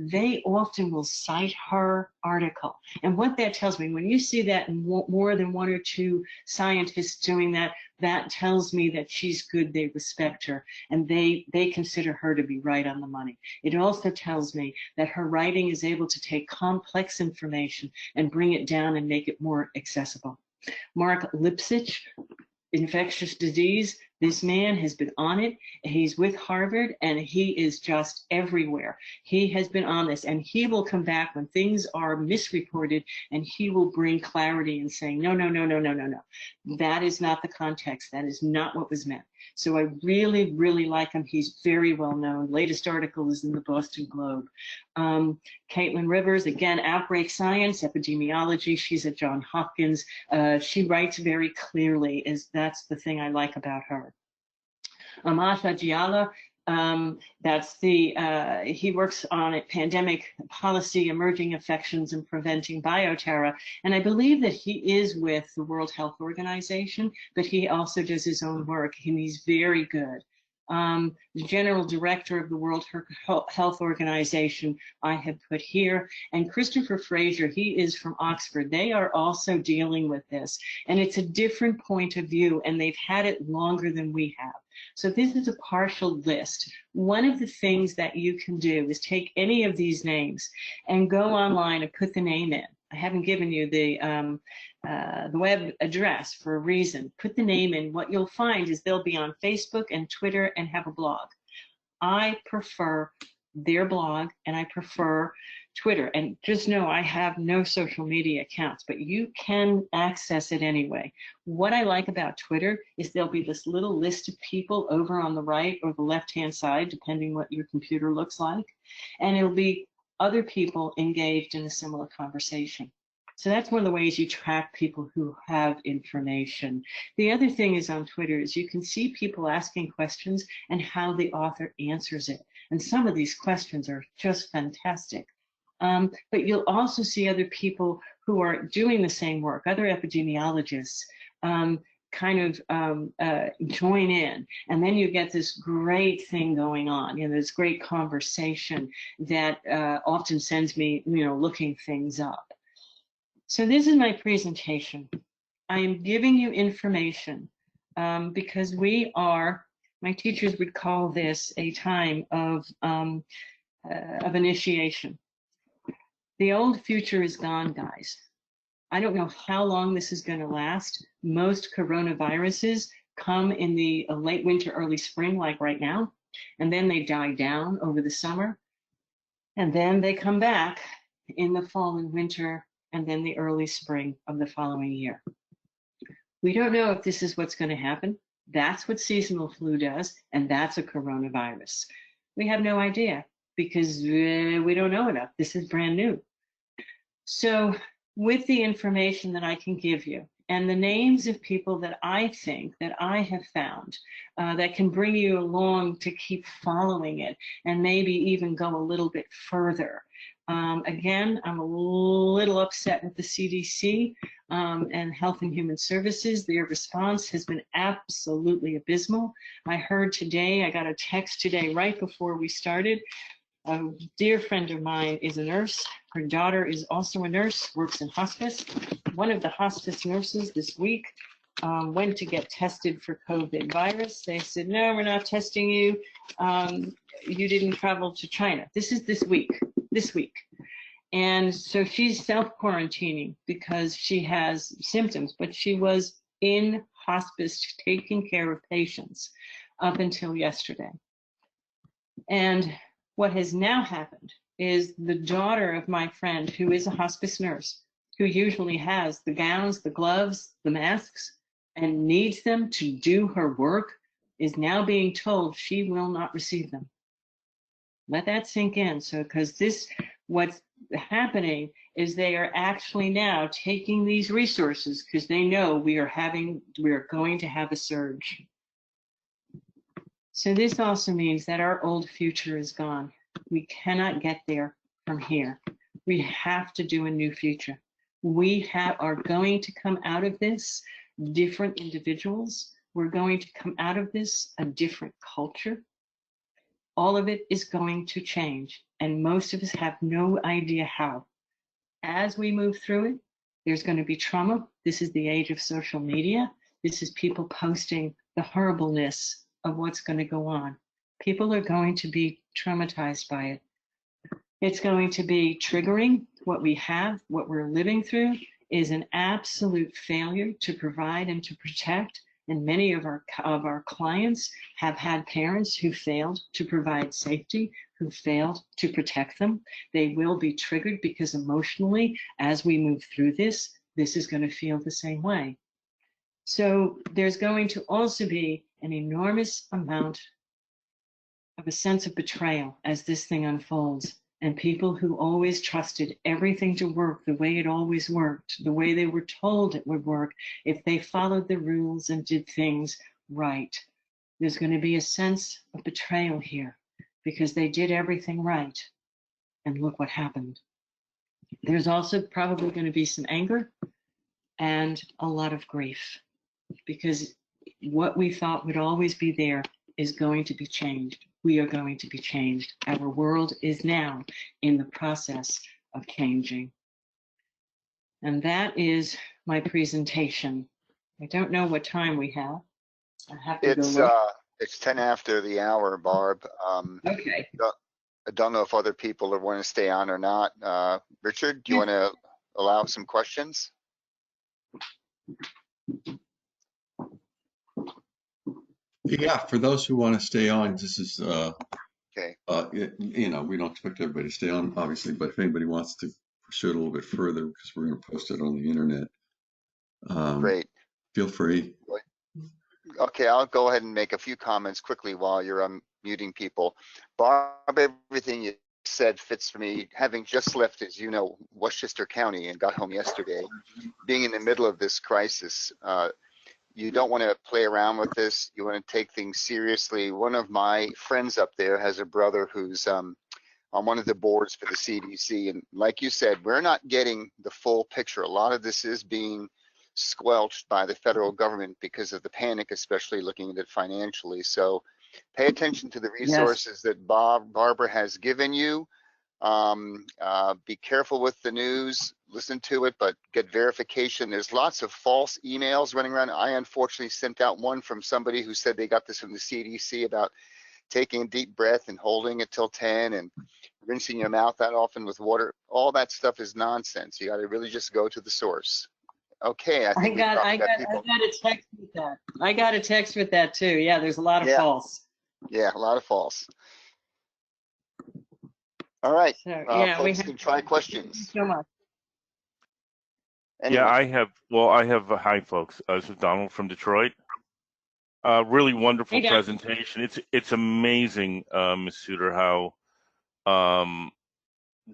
they often will cite her article. And what that tells me, when you see that in more than one or two scientists doing that, that tells me that she's good, they respect her, and they consider her to be right on the money. It also tells me that her writing is able to take complex information and bring it down and make it more accessible. Mark Lipsitch, infectious disease. This man has been on it. He's with Harvard, and he is just everywhere. He has been on this, and he will come back when things are misreported, and he will bring clarity and saying, no. That is not the context. That is not what was meant. So I really, really like him. He's very well known. Latest article is in the Boston Globe. Caitlin Rivers, again, outbreak science, epidemiology. She's at Johns Hopkins. She writes very clearly. That's the thing I like about her. Amasha Giala, he works on a pandemic policy, emerging infections, and preventing bioterror. And I believe that he is with the World Health Organization, but he also does his own work, and he's very good. The general director of the World Health Organization I have put here, and Christopher Fraser, he is from Oxford. They are also dealing with this, and it's a different point of view, and they've had it longer than we have. So this is a partial list. One of the things that you can do is take any of these names and go online and put the name in. I haven't given you the web address for a reason. Put the name in. What you'll find is they'll be on Facebook and Twitter and have a blog. I prefer their blog and I prefer Twitter. And just know I have no social media accounts, but you can access it anyway. What I like about Twitter is there'll be this little list of people over on the right or the left-hand side, depending what your computer looks like. And it'll be other people engaged in a similar conversation. So that's one of the ways you track people who have information. The other thing is on Twitter is you can see people asking questions and how the author answers it. And some of these questions are just fantastic. But you'll also see other people who are doing the same work, other epidemiologists, join in, and then you get this great thing going on, this great conversation that often sends me, looking things up. So this is my presentation. I am giving you information because my teachers would call this a time of initiation. The old future is gone, guys. I don't know how long this is going to last. Most coronaviruses come in the late winter, early spring, like right now, and then they die down over the summer, and then they come back in the fall and winter, and then the early spring of the following year. We don't know if this is what's going to happen. That's what seasonal flu does, and that's a coronavirus. We have no idea because we don't know enough. This is brand new. So with the information that I can give you and the names of people that I think that I have found that can bring you along to keep following it and maybe even go a little bit further. Again, I'm a little upset with the CDC and Health and Human Services. Their response has been absolutely abysmal. I got a text today right before we started. A dear friend of mine is a nurse. Her daughter is also a nurse, works in hospice. One of the hospice nurses this week went to get tested for COVID virus. They said, no, we're not testing you. You didn't travel to China. This is this week. And so she's self-quarantining because she has symptoms, but she was in hospice taking care of patients up until yesterday. And what has now happened is the daughter of my friend, who is a hospice nurse, who usually has the gowns, the gloves, the masks, and needs them to do her work, is now being told she will not receive them. Let that sink in. So, because what's happening is they are actually now taking these resources because they know we are going to have a surge. So this also means that our old future is gone. We cannot get there from here. We have to do a new future. We are going to come out of this different individuals. We're going to come out of this a different culture. All of it is going to change, and most of us have no idea how. As we move through it, there's going to be trauma. This is the age of social media. This is people posting the horribleness of what's going to go on. People are going to be traumatized by it. It's going to be triggering. What we have, what we're living through, is an absolute failure to provide and to protect. And many of our clients have had parents who failed to provide safety, who failed to protect them. They will be triggered because emotionally, as we move through this is going to feel the same way. So there's going to also be an enormous amount of a sense of betrayal as this thing unfolds. And people who always trusted everything to work the way it always worked, the way they were told it would work, if they followed the rules and did things right. There's going to be a sense of betrayal here because they did everything right. And look what happened. There's also probably going to be some anger and a lot of grief because what we thought would always be there is going to be changed. We are going to be changed. Our world is now in the process of changing. And that is my presentation. I don't know what time we have. I have to go look. It's 10 after the hour, Barb. Okay. I don't know if other people want to stay on or not. Richard, do you want to allow some questions? Yeah, for those who want to stay on, this is, Okay. you know, we don't expect everybody to stay on, obviously, but if anybody wants to pursue it a little bit further, because we're going to post it on the internet, Great. feel free. Okay, I'll go ahead and make a few comments quickly while you're unmuting people. Barb, everything you said fits for me. Having just left, as you know, Westchester County and got home yesterday, being in the middle of this crisis, you don't want to play around with this. You want to take things seriously. One of my friends up there has a brother who's on one of the boards for the CDC. And like you said, we're not getting the full picture. A lot of this is being squelched by the federal government because of the panic, especially looking at it financially. So pay attention to the resources that Barbara has given you. Be careful with the news, listen to it, but get verification. There's lots of false emails running around. I unfortunately sent out one from somebody who said they got this from the CDC about taking a deep breath and holding it till 10 and rinsing your mouth that often with water. All that stuff is nonsense. You got to really just go to the source. Okay, I think I got a text with that. I got a text with that too. Yeah, there's a lot of false. Yeah, a lot of false. All right, so, yeah, folks can try questions. So much. Anyone? Yeah, I have, hi folks, this is Donald from Detroit. Really wonderful presentation. It's amazing, Ms. Soutar, how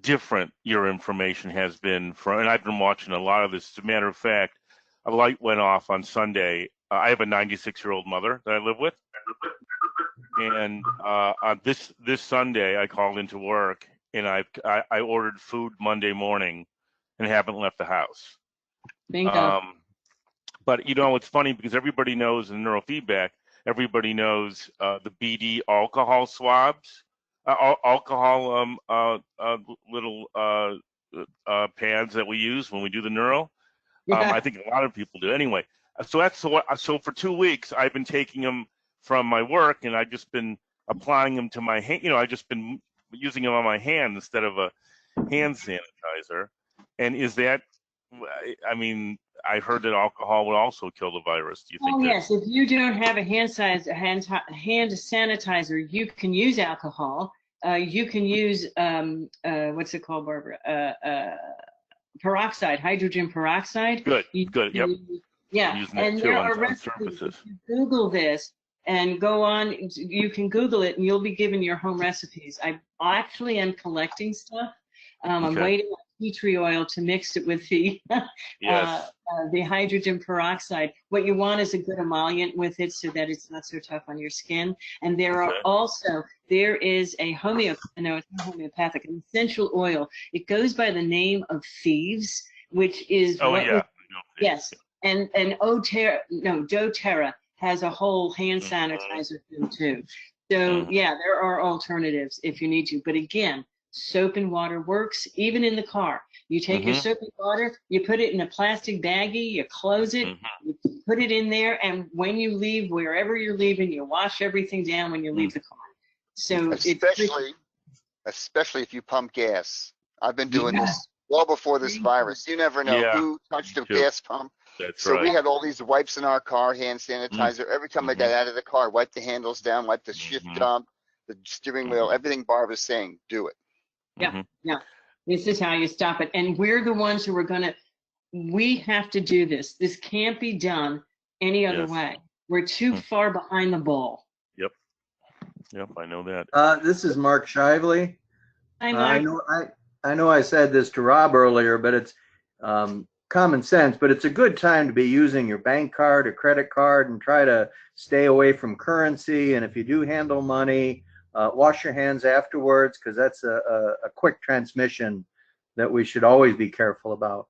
different your information has been from, and I've been watching a lot of this. As a matter of fact, a light went off on Sunday. I have a 96-year-old mother that I live with, and this Sunday I called into work and I ordered food Monday morning and haven't left the house. But you know, it's funny because everybody knows in neurofeedback, everybody knows the BD alcohol swabs. Alcohol little pads that we use when we do the neuro. I think a lot of people do anyway. So for 2 weeks I've been taking them from my work and I've just been applying them to my hand. You know, I've just been using them on my hand instead of a hand sanitizer. And is that, I mean, I heard that alcohol would also kill the virus. Do you think? Yes, if you don't have a hand sanitizer, you can use alcohol. You can use what's it called, Barbara? Peroxide, hydrogen peroxide. Good. Yep. Yeah, and there are recipes. If you Google this and go on, you can Google it, and you'll be given your home recipes. I actually am collecting stuff. I'm waiting on tea tree oil to mix it with the the hydrogen peroxide. What you want is a good emollient with it so that it's not so tough on your skin. And there are also, there is a homeopathic, an essential oil. It goes by the name of thieves, which is yes. And doTERRA has a whole hand sanitizer thing too. So yeah, there are alternatives if you need to. But again, soap and water works even in the car. You take your soap and water, you put it in a plastic baggie, you close it, you put it in there, and when you leave, wherever you're leaving, you wash everything down when you leave the car. So especially if you pump gas. I've been doing this well before this virus. You never know who touched a gas pump. So we had all these wipes in our car, hand sanitizer. Every time I got out of the car, wipe the handles down, wipe the shift dump, the steering wheel, everything Barb is saying, do it. Yeah. This is how you stop it. And we're the ones who are we have to do this. This can't be done any other way. We're too far behind the ball. Yep. Yep. I know that. This is Mark Shively. Hi, I Mark. know I said this to Rob earlier, but it's common sense, but it's a good time to be using your bank card or credit card and try to stay away from currency. And if you do handle money, wash your hands afterwards, because that's a quick transmission that we should always be careful about.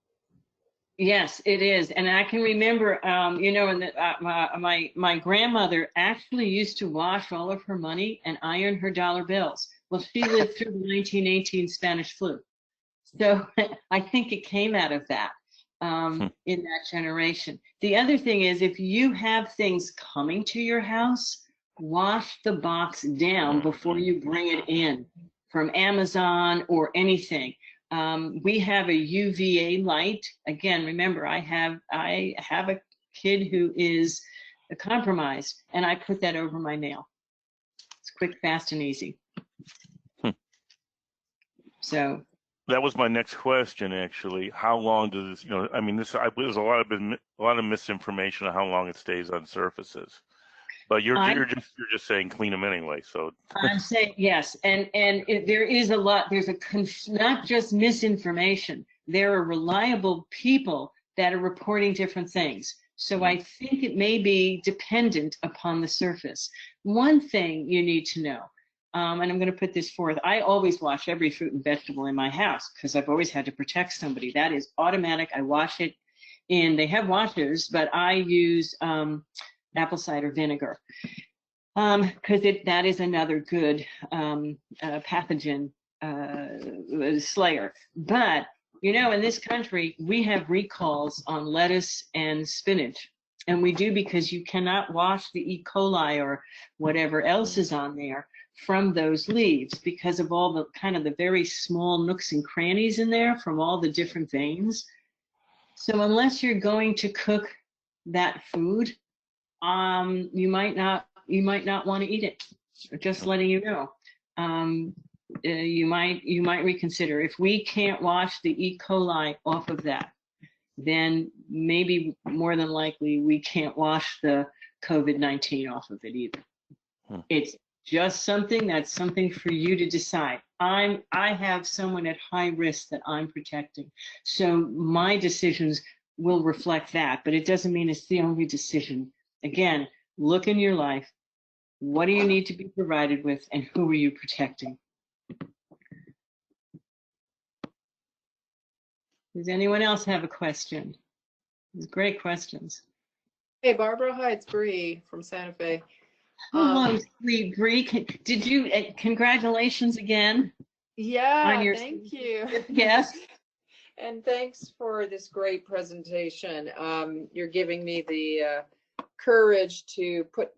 Yes, it is. And I can remember, you know, my grandmother actually used to wash all of her money and iron her dollar bills. Well, she lived through the 1918 Spanish flu. So I think it came out of that in that generation. The other thing is, if you have things coming to your house, wash the box down before you bring it in from Amazon or anything. We have a UVA light. Again, remember, I have a kid who is compromised, and I put that over my mail. It's quick, fast, and easy. So That was my next question, actually. How long does this, I mean, there's a lot of misinformation on how long it stays on surfaces. But you're just saying clean them anyway. So I'm saying yes, and there is a lot. There's not just misinformation. There are reliable people that are reporting different things. So I think it may be dependent upon the surface. One thing you need to know, and I'm going to put this forth. I always wash every fruit and vegetable in my house because I've always had to protect somebody. That is automatic. I wash it in. They have washers, but I use apple cider vinegar, because that is another good pathogen slayer. But, in this country, we have recalls on lettuce and spinach. And we do because you cannot wash the E. coli or whatever else is on there from those leaves because of all the kind of the very small nooks and crannies in there from all the different veins. So unless you're going to cook that food, you might not want to eat it. Just letting you know. You might reconsider. If we can't wash the E. coli off of that, then maybe more than likely we can't wash the COVID-19 off of it either. It's just something for you to decide. I have someone at high risk that I'm protecting, so my decisions will reflect that, but it doesn't mean it's the only decision. Again, look in your life. What do you need to be provided with, and who are you protecting? Does anyone else have a question? These great questions. Hey, Barbara. Hi, it's Bree from Santa Fe. Hello, sweet Bree. Did you? Congratulations again. Yeah, thank you. Yes. And thanks for this great presentation. You're giving me the courage to put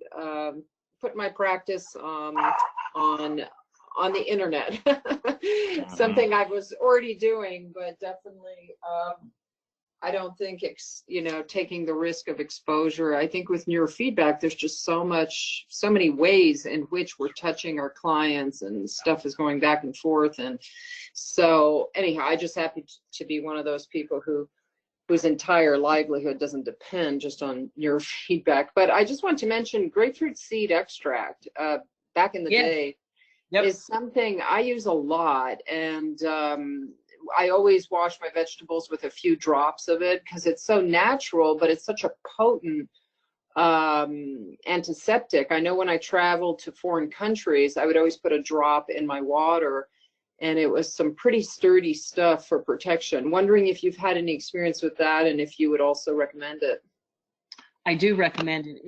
my practice on the internet. Something I was already doing, but definitely I don't think taking the risk of exposure. I think with neurofeedback, there's just so many ways in which we're touching our clients, and stuff is going back and forth. And so anyhow, I just happen to be one of those people whose entire livelihood doesn't depend just on neurofeedback. But I just want to mention grapefruit seed extract back in the day is something I use a lot. And I always wash my vegetables with a few drops of it because it's so natural, but it's such a potent antiseptic. I know when I traveled to foreign countries, I would always put a drop in my water, and it was some pretty sturdy stuff for protection. Wondering if you've had any experience with that and if you would also recommend it. I do recommend it.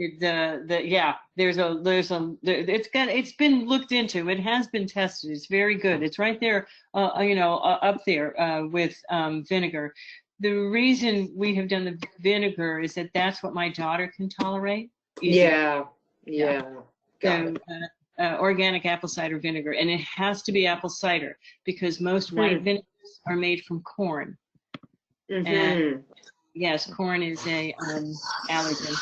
It's been looked into. It has been tested. It's very good. It's right there, up there with vinegar. The reason we have done the vinegar is that that's what my daughter can tolerate. Yeah. So, organic apple cider vinegar, and it has to be apple cider because most white vinegars are made from corn. And yes, corn is a allergen.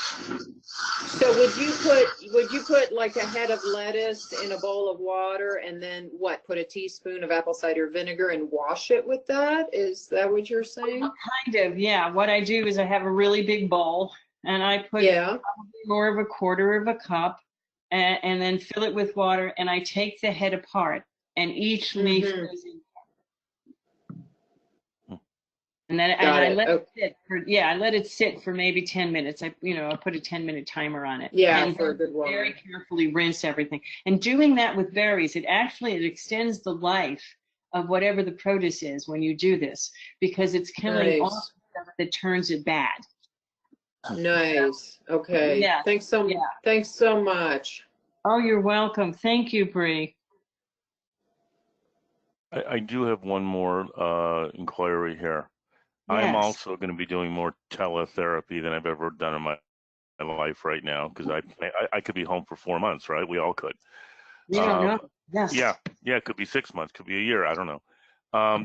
So would you put like a head of lettuce in a bowl of water and then put a teaspoon of apple cider vinegar and wash it with that? Is that what you're saying? Kind of, yeah. What I do is I have a really big bowl and I put Yeah. more of a quarter of a cup, and then fill it with water, and I take the head apart, and each leaf goes in. And then I let it sit for, I let it sit for maybe 10 minutes. I put a 10-minute timer on it. Yeah, and for a good while. very carefully rinse everything. And doing that with berries, it extends the life of whatever the produce is when you do this, because it's killing all the stuff that turns it bad. Nice. Okay. Yeah. Thanks so much. Oh, you're welcome. Thank you, Bree. I do have one more inquiry here. I'm Yes. also going to be doing more teletherapy than I've ever done in my life right now, because I could be home for 4 months, right? We all could. We don't know. Yes. Yeah, it could be 6 months, could be a year. I don't know.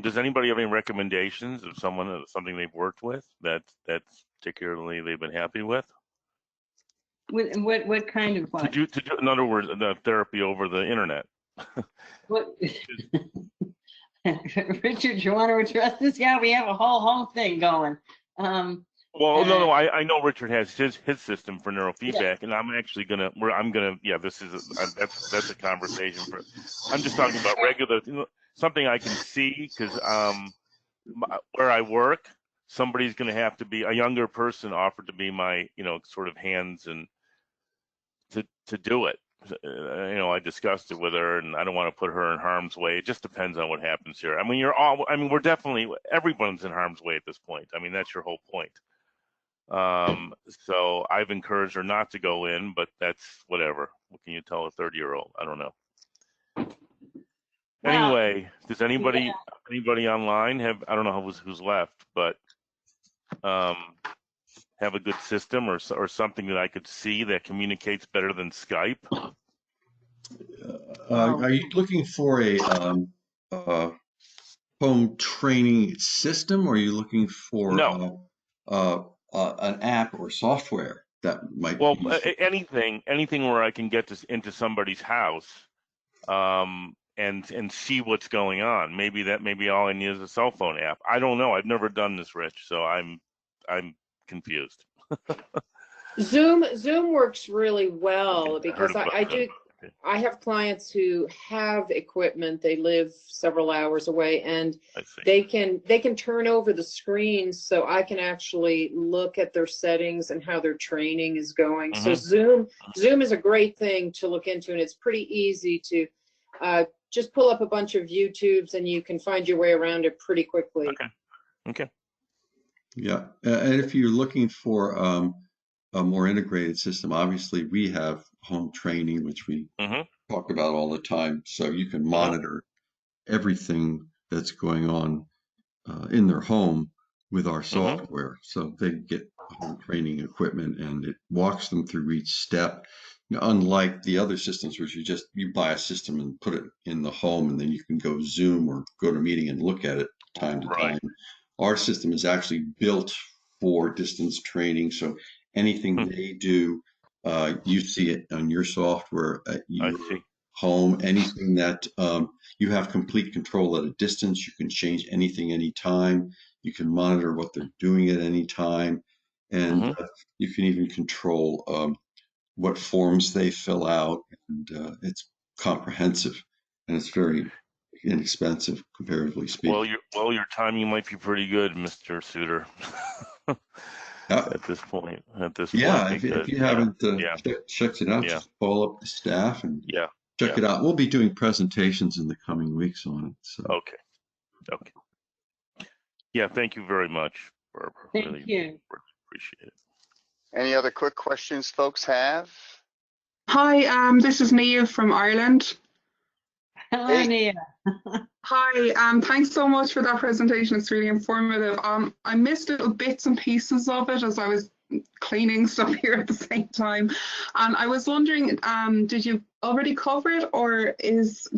Does anybody have any recommendations of something they've worked with that's particularly they've been happy with? What kind of what? To do, in other words, the therapy over the internet. What? Richard, you want to address this? Yeah, we have a whole thing going. Well, no, I know Richard has his system for neurofeedback, and I'm actually that's a conversation for. I'm just talking about regular, something I can see, because where I work, somebody's going to have to be a younger person offered to be my sort of hands and to do it. I discussed it with her, and I don't want to put her in harm's way. It just depends on what happens here. I mean, we're definitely, everyone's in harm's way at this point. I mean, that's your whole point. So I've encouraged her not to go in, but that's whatever. What can you tell a 30-year-old? I don't know. Anyway, does anybody online have, I don't know who's left, but have a good system or something that I could see that communicates better than Skype? Are you looking for a home training system, or are you looking for an app or software that might be useful? Anything where I can get into somebody's house and see what's going on. Maybe all I need is a cell phone app. I don't know. I've never done this, Rich, so I'm confused. Zoom works really well, because I have clients who have equipment. They live several hours away, and they can turn over the screens, so I can actually look at their settings and how their training is going. So Zoom is a great thing to look into, and it's pretty easy to just pull up a bunch of YouTubes, and you can find your way around it pretty quickly. Okay. Yeah, and if you're looking for a more integrated system, obviously we have home training, which we talk about all the time. So you can monitor everything that's going on in their home with our software. So they get home training equipment, and it walks them through each step. Unlike the other systems, which you buy a system and put it in the home, and then you can go Zoom or go to a meeting and look at it time to time. Our system is actually built for distance training, so anything they do, you see it on your software at your home. Anything that you have complete control at a distance, you can change anything anytime. You can monitor what they're doing at any time, and you can even control what forms they fill out, and it's comprehensive, and it's very inexpensive, comparatively speaking. Well, your timing might be pretty good, Mr. Soutar. At this point. If you haven't checked it out, just call up the staff and check it out. We'll be doing presentations in the coming weeks on it. So. Okay. Yeah, thank you very much, Barbara. Thank you. Appreciate it. Any other quick questions folks have? Hi, this is Nia from Ireland. Hello, Nia. Hi, thanks so much for that presentation. It's really informative. I missed little bits and pieces of it as I was cleaning stuff here at the same time. And I was wondering, did you already cover it, or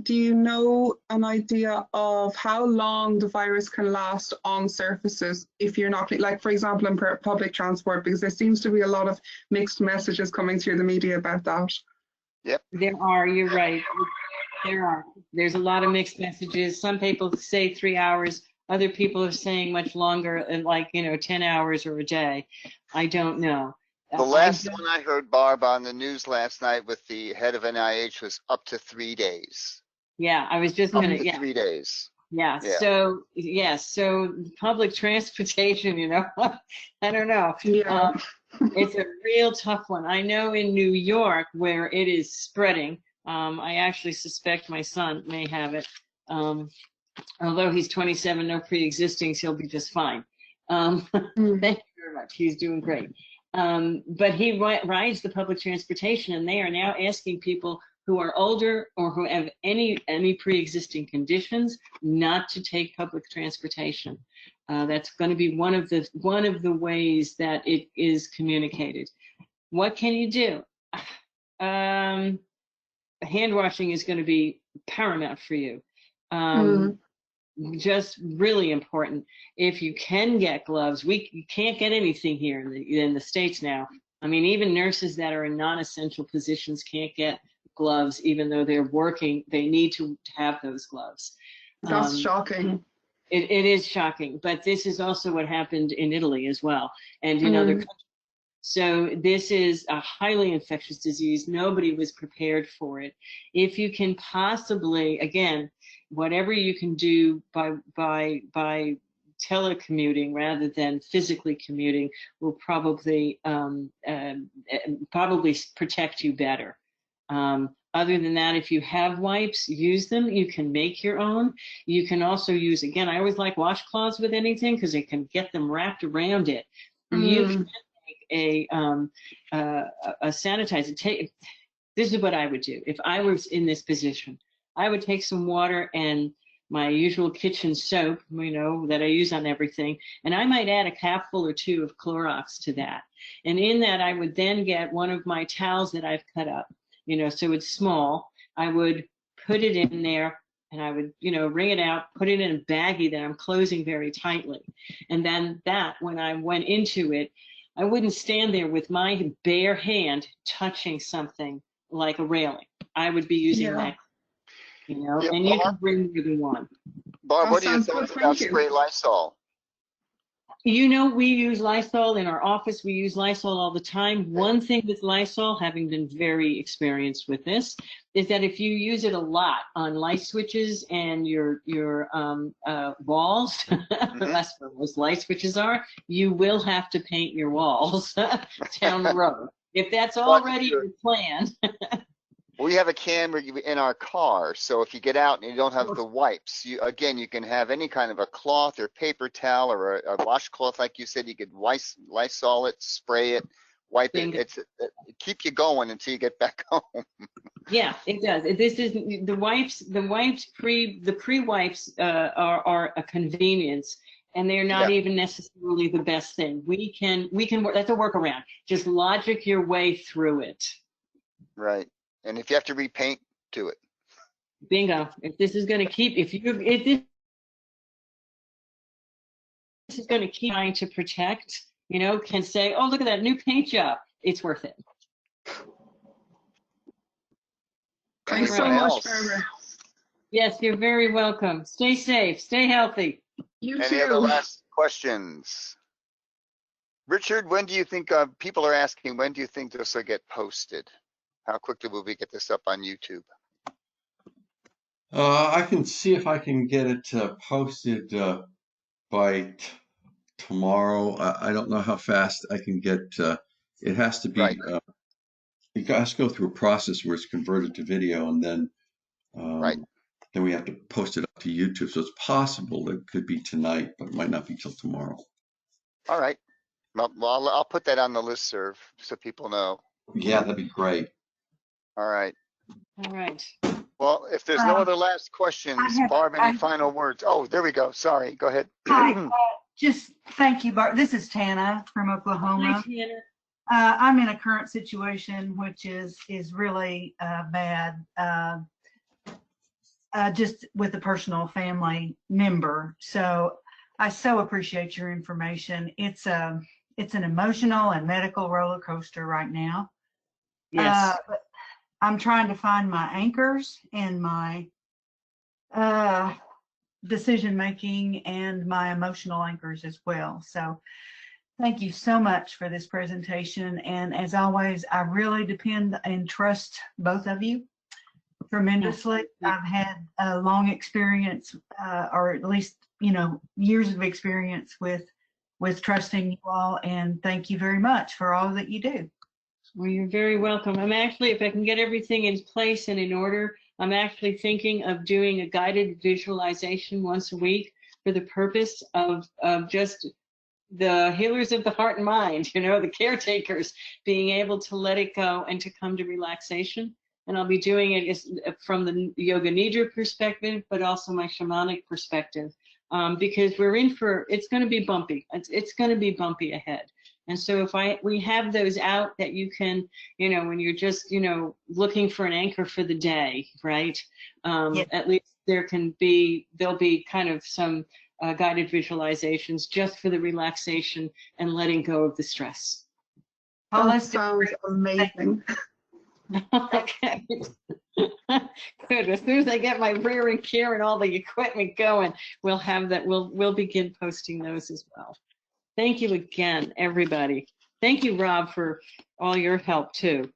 do you know an idea of how long the virus can last on surfaces if you're not, like for example, in public transport, because there seems to be a lot of mixed messages coming through the media about that. Yep. There are, you're right. There's a lot of mixed messages. Some people say 3 hours. Other people are saying much longer, like 10 hours or a day. I don't know. The last one I heard, Barb, on the news last night with the head of NIH was up to 3 days. Yeah, I was just Up gonna, to yeah. 3 days. Yeah, Yeah. so yes, so public transportation, you know, I don't know. Yeah. It's a real tough one. I know in New York where it is spreading, I actually suspect my son may have it. Although he's 27, no pre-existings, he'll be just fine. Thank you very much. He's doing great. But he rides the public transportation, and they are now asking people who are older or who have any pre-existing conditions not to take public transportation. That's going to be one of the ways that it is communicated. What can you do? Hand washing is going to be paramount for you. Just really important. If you can get gloves, you can't get anything here in the States now. I mean, even nurses that are in non-essential positions can't get gloves, even though they're working. They need to have those gloves. That's shocking. It is shocking, but this is also what happened in Italy as well, and in other countries. So this is a highly infectious disease. Nobody was prepared for it. If you can possibly, again, whatever you can do by telecommuting rather than physically commuting will probably protect you better. Other than that, if you have wipes, use them. You can make your own. You can also use, again, I always like washcloths with anything because it can get them wrapped around it. You can make a sanitizer. This is what I would do if I was in this position. I would take some water and my usual kitchen soap, you know, that I use on everything, and I might add a capful or two of Clorox to that. And in that, I would then get one of my towels that I've cut up, you know, so it's small. I would put it in there, and I would, you know, wring it out, put it in a baggie that I'm closing very tightly. And then that, when I went into it, I wouldn't stand there with my bare hand touching something like a railing. I would be using that, you know, and you can bring more than one. Barb, what do you think about spray Lysol? You know, we use Lysol in our office. We use Lysol all the time. One thing with Lysol, having been very experienced with this, is that if you use it a lot on light switches and your walls, that's where most light switches are, you will have to paint your walls down the road. If that's already your plan. We have a camera in our car, so if you get out and you don't have the wipes, you can have any kind of a cloth or paper towel or a washcloth, like you said. You could Lysol it, spray it, wipe it. It keep you going until you get back home. Yeah, it does. This is the wipes. The pre-wipes are a convenience, and they're not even necessarily the best thing. We can work. That's a workaround. Just logic your way through it. Right. And if you have to repaint, do it. Bingo. If this is going to keep, if this is going to keep trying to protect, you know, can say, oh, look at that new paint job. It's worth it. Thanks so much, Barbara. Yes, you're very welcome. Stay safe. Stay healthy. You too. Any other last questions? Richard, when do you think people are asking, when do you think this will get posted? How quickly will we get this up on YouTube? I can see if I can get it posted by tomorrow. I don't know how fast I can get. It has to be. It has to go through a process where it's converted to video, and then then we have to post it up to YouTube. So it's possible it could be tonight, but it might not be till tomorrow. All right. Well, I'll put that on the listserv so people know. Yeah, that'd be great. All right. All right. Well, if there's no other last questions, Barb, any final words? Oh, there we go. Sorry. Go ahead. Hi. Just thank you, Barb. This is Tana from Oklahoma. Hi, Tana. I'm in a current situation which is really bad. Just with a personal family member. So I so appreciate your information. It's an emotional and medical roller coaster right now. Yes. I'm trying to find my anchors in my decision making and my emotional anchors as well. So Thank you so much for this presentation. And as always, I really depend and trust both of you tremendously. I've had a long experience, or at least, years of experience with trusting you all. And thank you very much for all that you do. Well, you're very welcome. I'm actually, if I can get everything in place and in order, I'm actually thinking of doing a guided visualization once a week for the purpose of just the healers of the heart and mind, the caretakers, being able to let it go and to come to relaxation. And I'll be doing it from the yoga nidra perspective, but also my shamanic perspective, because it's going to be bumpy. It's going to be bumpy ahead. And so if we have those out that you can, when you're just, looking for an anchor for the day, right? At least there'll be kind of some guided visualizations just for the relaxation and letting go of the stress. That sounds amazing. Okay. Good. As soon as I get my rear and care and all the equipment going, we'll have that. We'll begin posting those as well. Thank you again, everybody. Thank you, Rob, for all your help too.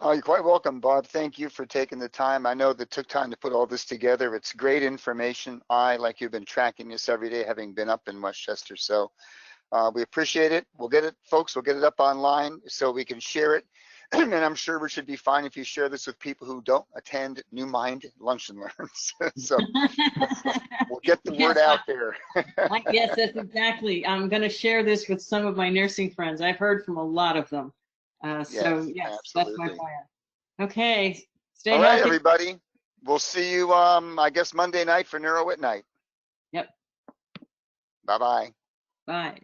Oh, you're quite welcome, Barb. Thank you for taking the time. I know that took time to put all this together. It's great information. Like you've been tracking this every day, having been up in Westchester. So we appreciate it. We'll get it, folks. We'll get it up online so we can share it. And I'm sure we should be fine if you share this with people who don't attend New Mind Lunch and Learns. So we'll get the word out there. Yes, that's exactly. I'm going to share this with some of my nursing friends. I've heard from a lot of them. So yes, that's my plan. Okay, stay healthy. All right, everybody. We'll see you, I guess, Monday night for Neuro at Night. Yep. Bye-bye. Bye.